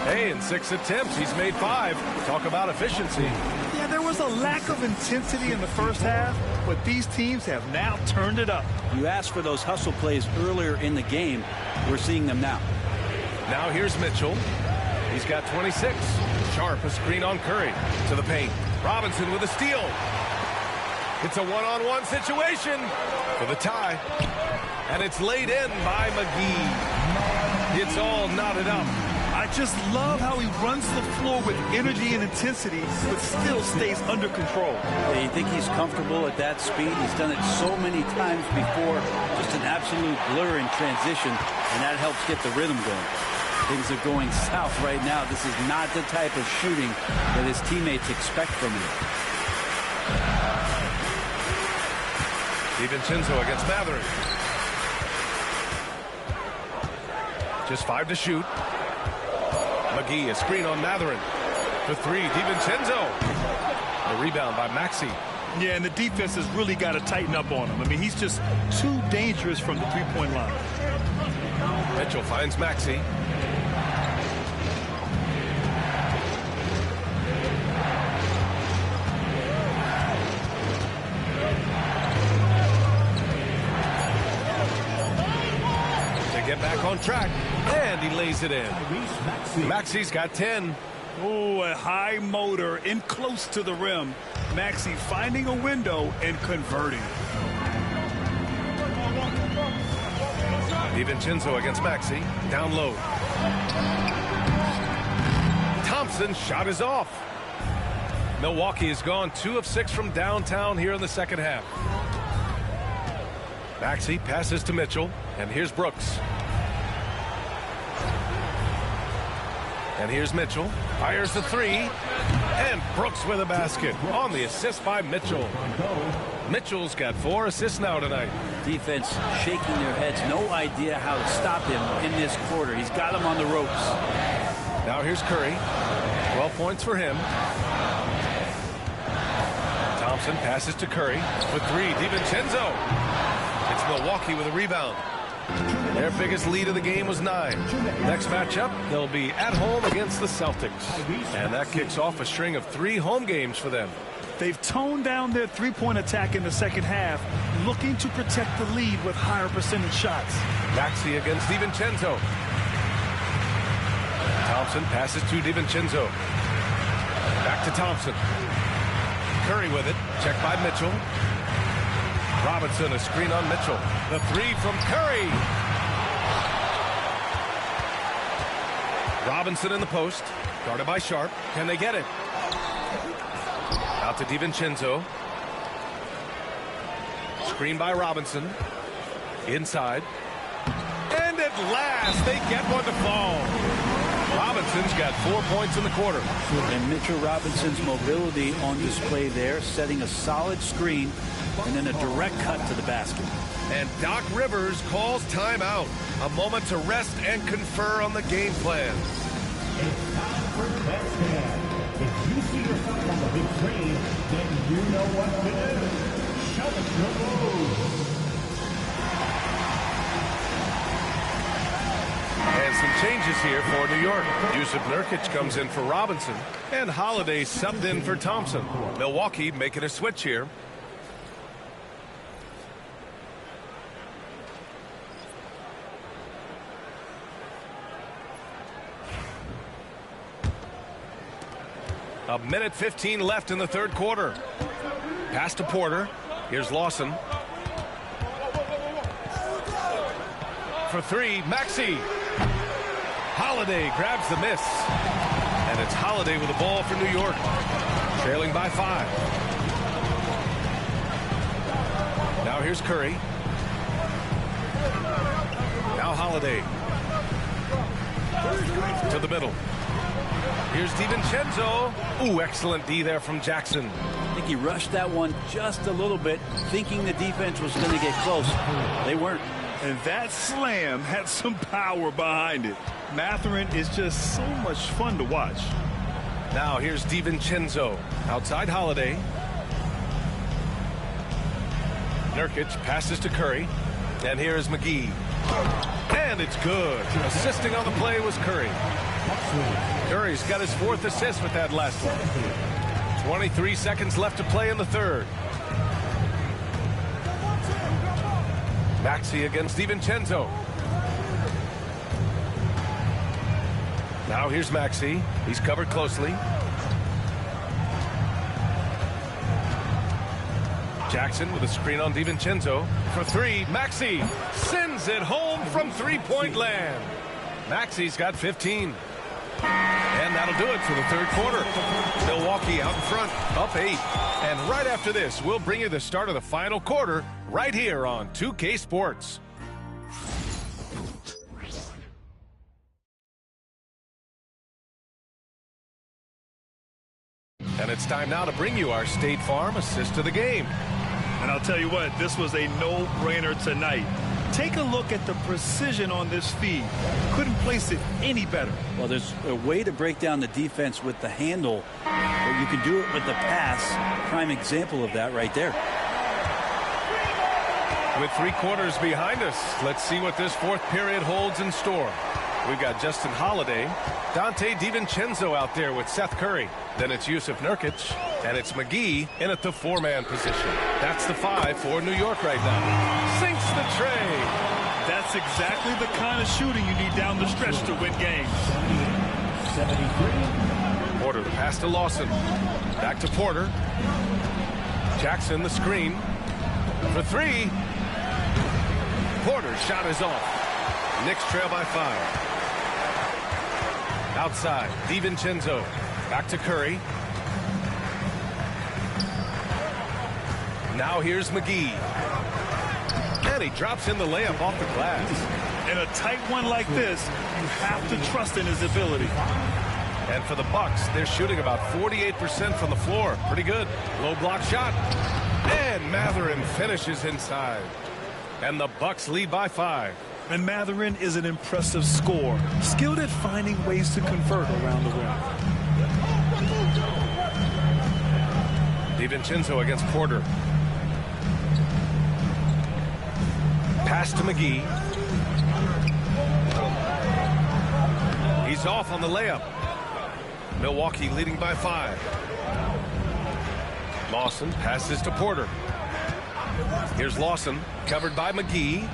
Hey, in 6 attempts, he's made 5. Talk about efficiency. Yeah, there was a lack of intensity in the first half, but these teams have now turned it up. You asked for those hustle plays earlier in the game. We're seeing them now. Now here's Mitchell. He's got 26. Sharp a screen on Curry. To the paint. Robinson with a steal. It's a one-on-one situation for the tie. And it's laid in by McGee. It's all knotted up. I just love how he runs the floor with energy and intensity, but still stays under control. Yeah, you think he's comfortable at that speed? He's done it so many times before. Just an absolute blur in transition, and that helps get the rhythm going. Things are going south right now. This is not the type of shooting that his teammates expect from him. DiVincenzo against Mathurin. Just 5 to shoot. McGee, a screen on Mathurin. For 3, DiVincenzo. The rebound by Maxey. Yeah, and the defense has really got to tighten up on him. I mean, he's just too dangerous from the three-point line. Mitchell finds Maxey. Get back on track, and he lays it in. Maxey's got 10. Oh, a high motor in close to the rim. Maxey finding a window and converting. DiVincenzo against Maxey. Down low. Thompson's shot is off. Milwaukee has gone 2 of 6 from downtown here in the second half. Maxey passes to Mitchell, and here's Brooks. And here's Mitchell. Fires the 3. And Brooks with a basket on the assist by Mitchell. Mitchell's got 4 assists now tonight. Defense shaking their heads. No idea how to stop him in this quarter. He's got him on the ropes. Now here's Curry. 12 points for him. Thompson passes to Curry. For 3, DiVincenzo. It's Milwaukee with a rebound. Their biggest lead of the game was 9. Next matchup, they'll be at home against the Celtics. And that kicks off a string of 3 home games for them. They've toned down their three-point attack in the second half, looking to protect the lead with higher percentage shots. Maxey against DiVincenzo. Thompson passes to DiVincenzo. Back to Thompson. Curry with it. Checked by Mitchell. Robinson, a screen on Mitchell. The three from Curry. Robinson in the post. Guarded by Sharp. Can they get it? Out to DiVincenzo. Screen by Robinson. Inside. And at last, they get one to fall. Robinson's got 4 points in the quarter. And Mitchell Robinson's mobility on display there, setting a solid screen and then a direct cut to the basket. And Doc Rivers calls timeout. A moment to rest and confer on the game plan. It's time for test stand. If you see yourself on the big screen, then you know what to do. Shove it to the And some changes here for New York. Jusuf Nurkic comes in for Robinson, and Holiday subbed in for Thompson. Milwaukee making a switch here. A minute 15 left in the third quarter. Pass to Porter. Here's Lawson. For three, Maxey. Holiday grabs the miss. And it's Holiday with the ball for New York. Trailing by 5. Now here's Curry. Now Holiday. To the middle. Here's DiVincenzo. Ooh, excellent D there from Jackson. I think he rushed that one just a little bit, thinking the defense was going to get close. They weren't. And that slam had some power behind it. Mathurin is just so much fun to watch. Now here's DiVincenzo. Outside Holiday. Nurkic passes to Curry. And here's McGee. And it's good. Assisting on the play was Curry. Curry's got his 4th assist with that last one. 23 seconds left to play in the third. Maxey against DiVincenzo. Now here's Maxey. He's covered closely. Jackson with a screen on DiVincenzo. For three, Maxey sends it home from three-point land. Maxey's got 15. And that'll do it for the third quarter. Milwaukee out in front, up 8. And right after this, we'll bring you the start of the final quarter right here on 2K Sports. And it's time now to bring you our State Farm assist to the game. And I'll tell you what, this was a no-brainer tonight. Take a look at the precision on this feed. Couldn't place it any better. Well, there's a way to break down the defense with the handle, but you can do it with the pass. Prime example of that right there. With 3 quarters behind us, let's see what this fourth period holds in store. We've got Justin Holiday, Dante DiVincenzo out there with Seth Curry. Then it's Jusuf Nurkic, and it's McGee in at the 4-man position. That's the 5 for New York right now. Sinks the tray. That's exactly the kind of shooting you need down the stretch to win games. 73. Porter, the pass to Lawson. Back to Porter. Jackson, the screen. For 3. Porter's shot is off. Knicks trail by 5. Outside, DiVincenzo. Back to Curry. Now here's McGee. And he drops in the layup off the glass. In a tight one like this, you have to trust in his ability. And for the Bucks, they're shooting about 48% from the floor. Pretty good. Low block shot. And Mathurin finishes inside. And the Bucks lead by 5. And Mathurin is an impressive scorer, skilled at finding ways to convert around the rim. DiVincenzo against Porter. Pass to McGee. He's off on the layup. Milwaukee leading by 5. Lawson passes to Porter. Here's Lawson, covered by McGee.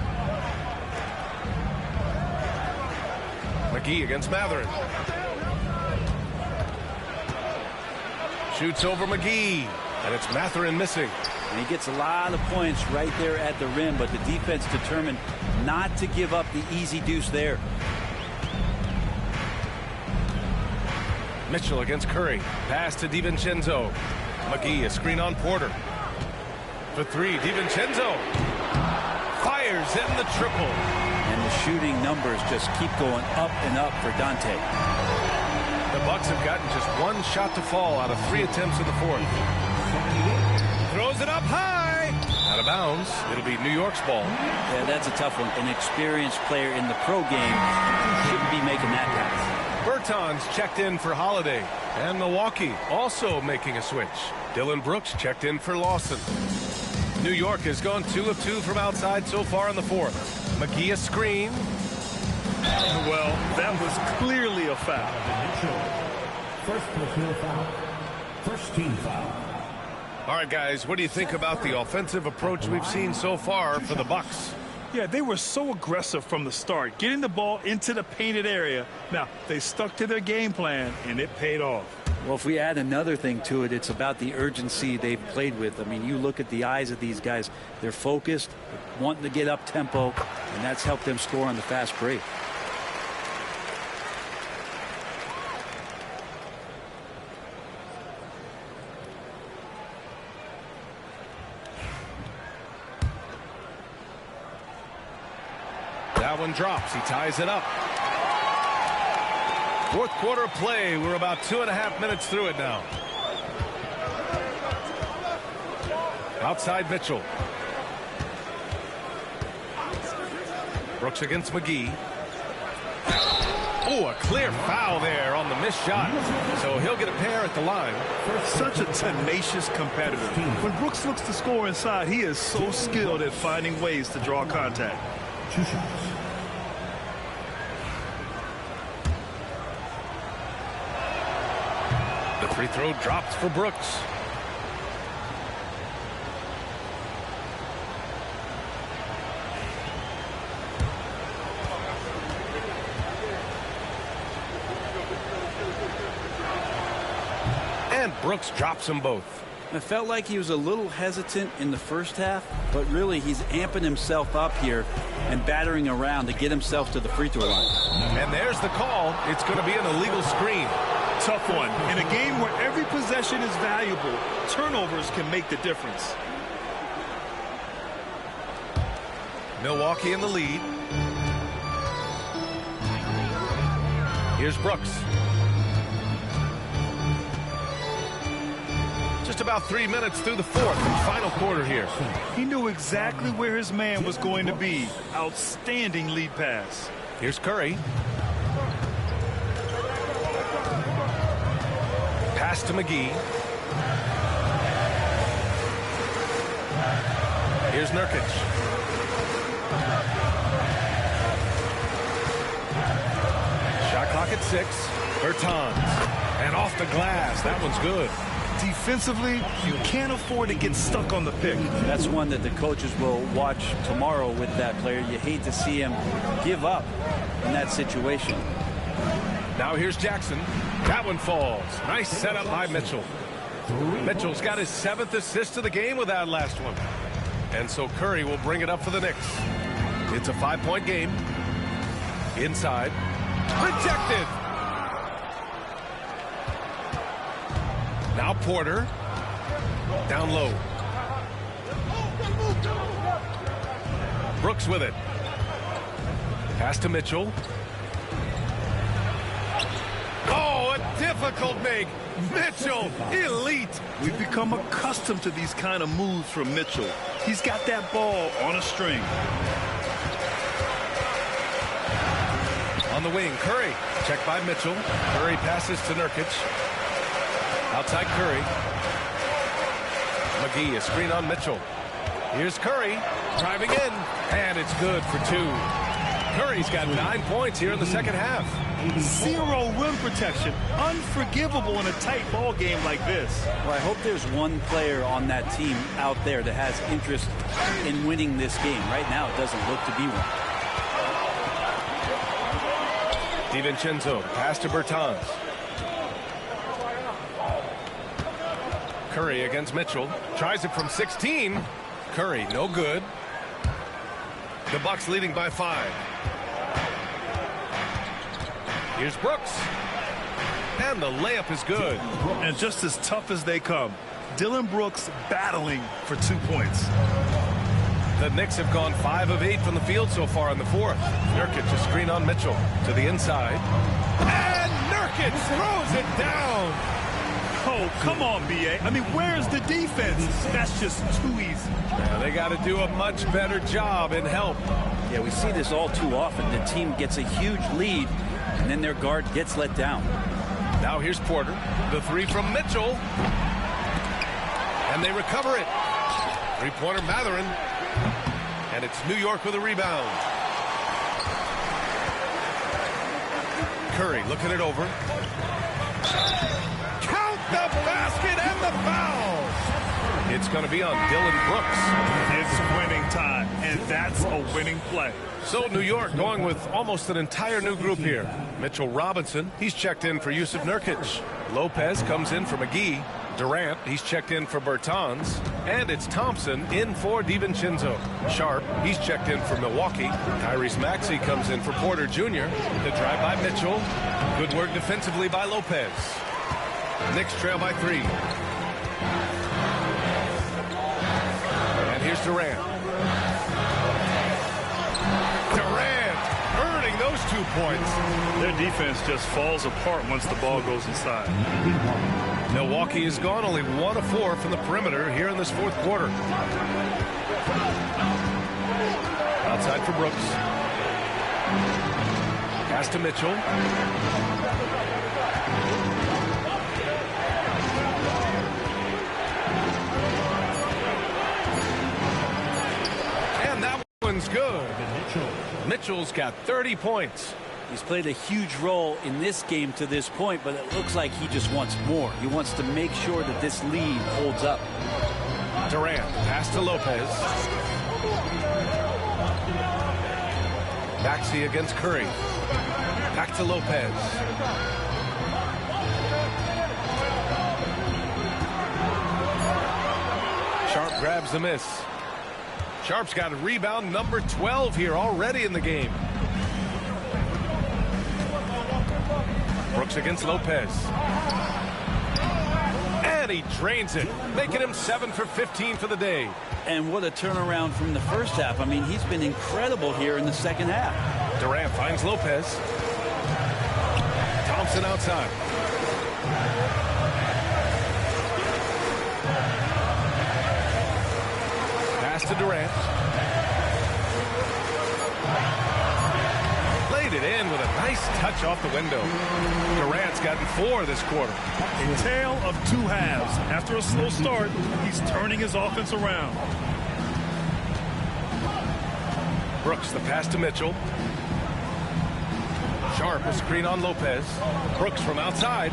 McGee against Mathurin. Shoots over McGee, and it's Mathurin missing. And he gets a lot of points right there at the rim, but the defense determined not to give up the easy deuce there. Mitchell against Curry. Pass to DiVincenzo. McGee, a screen on Porter. For three, DiVincenzo fires in the triple. And the shooting numbers just keep going up and up for Dante. The Bucks have gotten just one shot to fall out of 3 attempts in the fourth. Throws it up high. Out of bounds. It'll be New York's ball. Yeah, that's a tough one. An experienced player in the pro game shouldn't be making that pass. Bertans checked in for Holiday. And Milwaukee also making a switch. Dylan Brooks checked in for Lawson. New York has gone 2 of 2 from outside so far in the fourth. McGee a screen. Well, that was clearly a foul. First personal foul. First team foul. All right, guys, what do you think about the offensive approach we've seen so far for the Bucks? Yeah, they were so aggressive from the start, getting the ball into the painted area. Now, they stuck to their game plan, and it paid off. Well, if we add another thing to it, it's about the urgency they've played with. I mean, you look at the eyes of these guys. They're focused, wanting to get up tempo, and that's helped them score on the fast break. That one drops. He ties it up. Fourth quarter play. We're about 2.5 minutes through it now. Outside Mitchell. Brooks against McGee. Oh, a clear foul there on the missed shot. So he'll get a pair at the line. Such a tenacious competitor. When Brooks looks to score inside, he is so skilled at finding ways to draw contact. 2 shots. The free throw drops for Brooks. And Brooks drops them both. I felt like he was a little hesitant in the first half, but really he's amping himself up here and battering around to get himself to the free throw line. And there's the call. It's going to be an illegal screen. Tough one. In a game where every possession is valuable, turnovers can make the difference. Milwaukee in the lead. Here's Brooks. Just about 3 minutes through the fourth and final quarter here. He knew exactly where his man was going to be. Outstanding lead pass. Here's Curry. Pass to McGee. Here's Nurkic. Shot clock at 6. Bertans. And off the glass. That one's good. Defensively, you can't afford to get stuck on the pick. That's one that the coaches will watch tomorrow with that player. You hate to see him give up in that situation. Now here's Jackson. That one falls. Nice setup by Mitchell. Mitchell's got his 7th assist of the game with that last one. And so Curry will bring it up for the Knicks. It's a 5-point game. Inside. Rejected. Now Porter. Down low. Brooks with it. Pass to Mitchell. Oh, a difficult make. Mitchell, elite. We've become accustomed to these kind of moves from Mitchell. He's got that ball on a string. On the wing, Curry. Checked by Mitchell. Curry passes to Nurkic. Outside Curry. McGee, a screen on Mitchell. Here's Curry, driving in, and it's good for 2. Curry's got 9 points here in the second half. Zero rim protection. Unforgivable in a tight ball game like this. Well, I hope there's one player on that team out there that has interest in winning this game. Right now, it doesn't look to be one. DiVincenzo, pass to Bertans. Curry against Mitchell. Tries it from 16. Curry, no good. The Bucks leading by 5. Here's Brooks. And the layup is good. And just as tough as they come, Dillon Brooks battling for 2 points. The Knicks have gone 5 of 8 from the field so far in the fourth. Nurkic a screen on Mitchell to the inside. And Nurkic throws it down. Oh, come on, B.A. I mean, where's the defense? That's just too easy. Yeah, they got to do a much better job in help. Yeah, we see this all too often. The team gets a huge lead, and then their guard gets let down. Now here's Porter. The 3 from Mitchell. And they recover it. Three-pointer Mathurin. And it's New York with a rebound. Curry looking it over. Count the basket and the foul. It's going to be on Dillon Brooks. It's winning time, and that's a winning play. So New York going with almost an entire new group here. Mitchell Robinson, he's checked in for Jusuf Nurkic. Lopez comes in for McGee. Durant, he's checked in for Bertans. And it's Thompson in for DiVincenzo. Sharp, he's checked in for Milwaukee. Tyrese Maxey comes in for Porter Jr. The drive by Mitchell. Good work defensively by Lopez. Knicks trail by 3. And here's Durant. Durant earning those 2 points. Their defense just falls apart once the ball goes inside. Milwaukee has gone only 1 of 4 from the perimeter here in this fourth quarter. Outside for Brooks. Pass to Mitchell. And that one's good. Mitchell's got 30 points. He's played a huge role in this game to this point, but it looks like he just wants more. He wants to make sure that this lead holds up. Durant, pass to Lopez. Maxey against Curry. Back to Lopez. Sharp grabs the miss. Sharp's got a rebound number 12 here already in the game. Brooks against Lopez. And he drains it, making him 7 for 15 for the day. And what a turnaround from the first half. I mean, he's been incredible here in the second half. Durant finds Lopez. Thompson outside. Pass to Durant. Laid it in with a nice touch off the window. Durant's gotten 4 this quarter. A tale of 2 halves. After a slow start, he's turning his offense around. Brooks, the pass to Mitchell. Sharp, a screen on Lopez. Brooks from outside.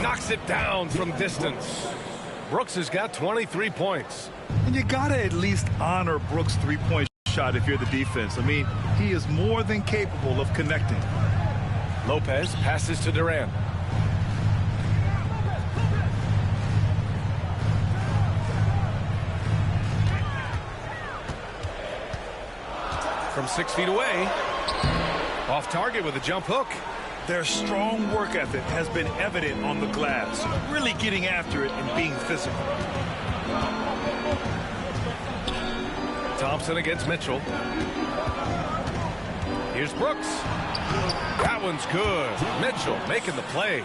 Knocks it down from distance. Brooks has got 23 points. And you got to at least honor Brooks' three-point shot if you're the defense. I mean, he is more than capable of connecting. Lopez passes to Durant. From 6 feet away. Off target with a jump hook. Their strong work ethic has been evident on the glass, really getting after it and being physical. Thompson against Mitchell. Here's Brooks. That one's good. Mitchell making the play.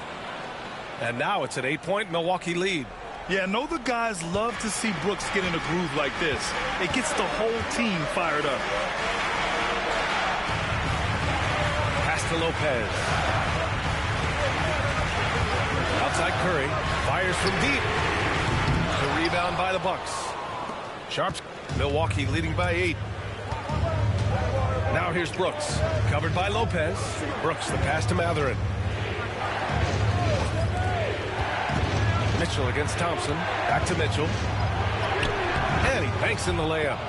And now it's an 8-point Milwaukee lead. Yeah, I know the guys love to see Brooks get in a groove like this. It gets the whole team fired up. Pass to Lopez. Outside Curry. Fires from deep. The rebound by the Bucks. Sharps. Milwaukee leading by 8. Now here's Brooks. Covered by Lopez. Brooks, the pass to Matherin. Mitchell against Thompson. Back to Mitchell. And he banks in the layup.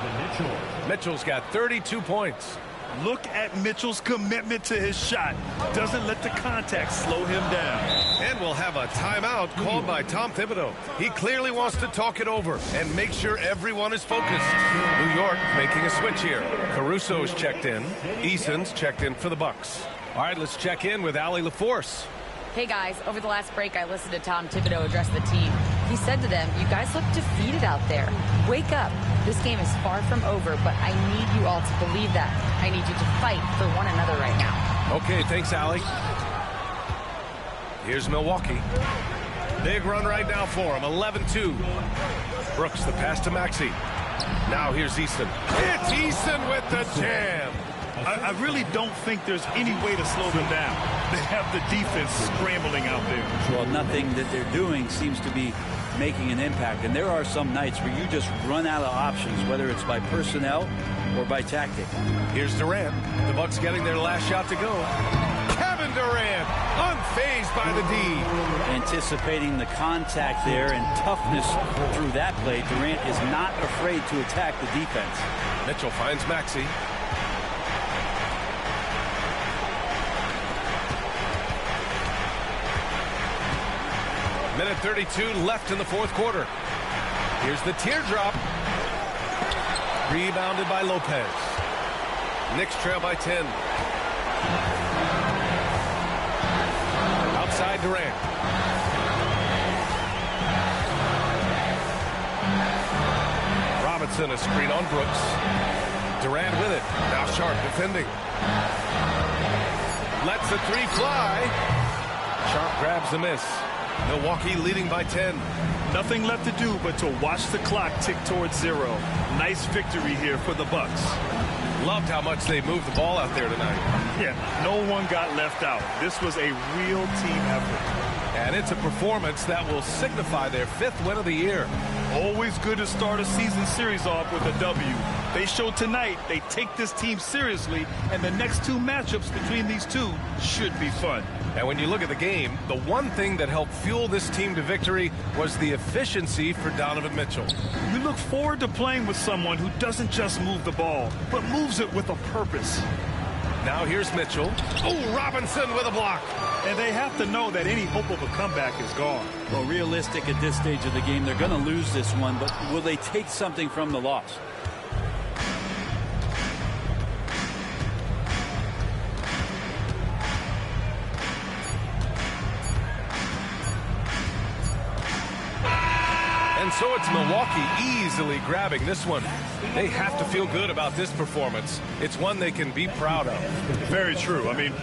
Mitchell's got 32 points. Look at Mitchell's commitment to his shot. Doesn't let the contact slow him down. And we'll have a timeout called by Tom Thibodeau. He clearly wants to talk it over and make sure everyone is focused. New York making a switch here. Caruso's checked in. Eason's checked in for the Bucks. All right, let's check in with Allie LaForce. Hey guys, over the last break I listened to Tom Thibodeau address the team. He said to them, you guys look defeated out there. Wake up. This game is far from over, but I need you all to believe that. I need you to fight for one another right now. Okay, thanks, Allie. Here's Milwaukee. Big run right now for him, 11-2. Brooks, the pass to Maxey. Now here's Easton. It's Easton with the jam. I really don't think there's any way to slow them down. They have the defense scrambling out there. Well, nothing that they're doing seems to be making an impact. And there are some nights where you just run out of options, whether it's by personnel or by tactic. Here's Durant. The Bucks getting their last shot to go. Kevin Durant, unfazed by the D. Anticipating the contact there and toughness through that play, Durant is not afraid to attack the defense. Mitchell finds Maxey. Minute 32 left in the fourth quarter. Here's the teardrop. Rebounded by Lopez. Knicks trail by 10. Outside Durant. Robinson, a screen on Brooks. Durant with it. Now Sharp defending. Lets the three fly. Sharp grabs the miss. Milwaukee leading by 10. Nothing left to do but to watch the clock tick towards 0. Nice victory here for the Bucks. Loved how much they moved the ball out there tonight. Yeah, no one got left out. This was a real team effort. And it's a performance that will signify their 5th win of the year. Always good to start a season series off with a W. They showed tonight they take this team seriously, and the next 2 matchups between these two should be fun. And when you look at the game, the one thing that helped fuel this team to victory was the efficiency for Donovan Mitchell. You look forward to playing with someone who doesn't just move the ball, but moves it with a purpose. Now here's Mitchell. Oh, Robinson with a block. And they have to know that any hope of a comeback is gone. Well, realistic at this stage of the game, they're going to lose this one, but will they take something from the loss? And so it's Milwaukee easily grabbing this one. They have to feel good about this performance. It's one they can be proud of. Very true. I mean,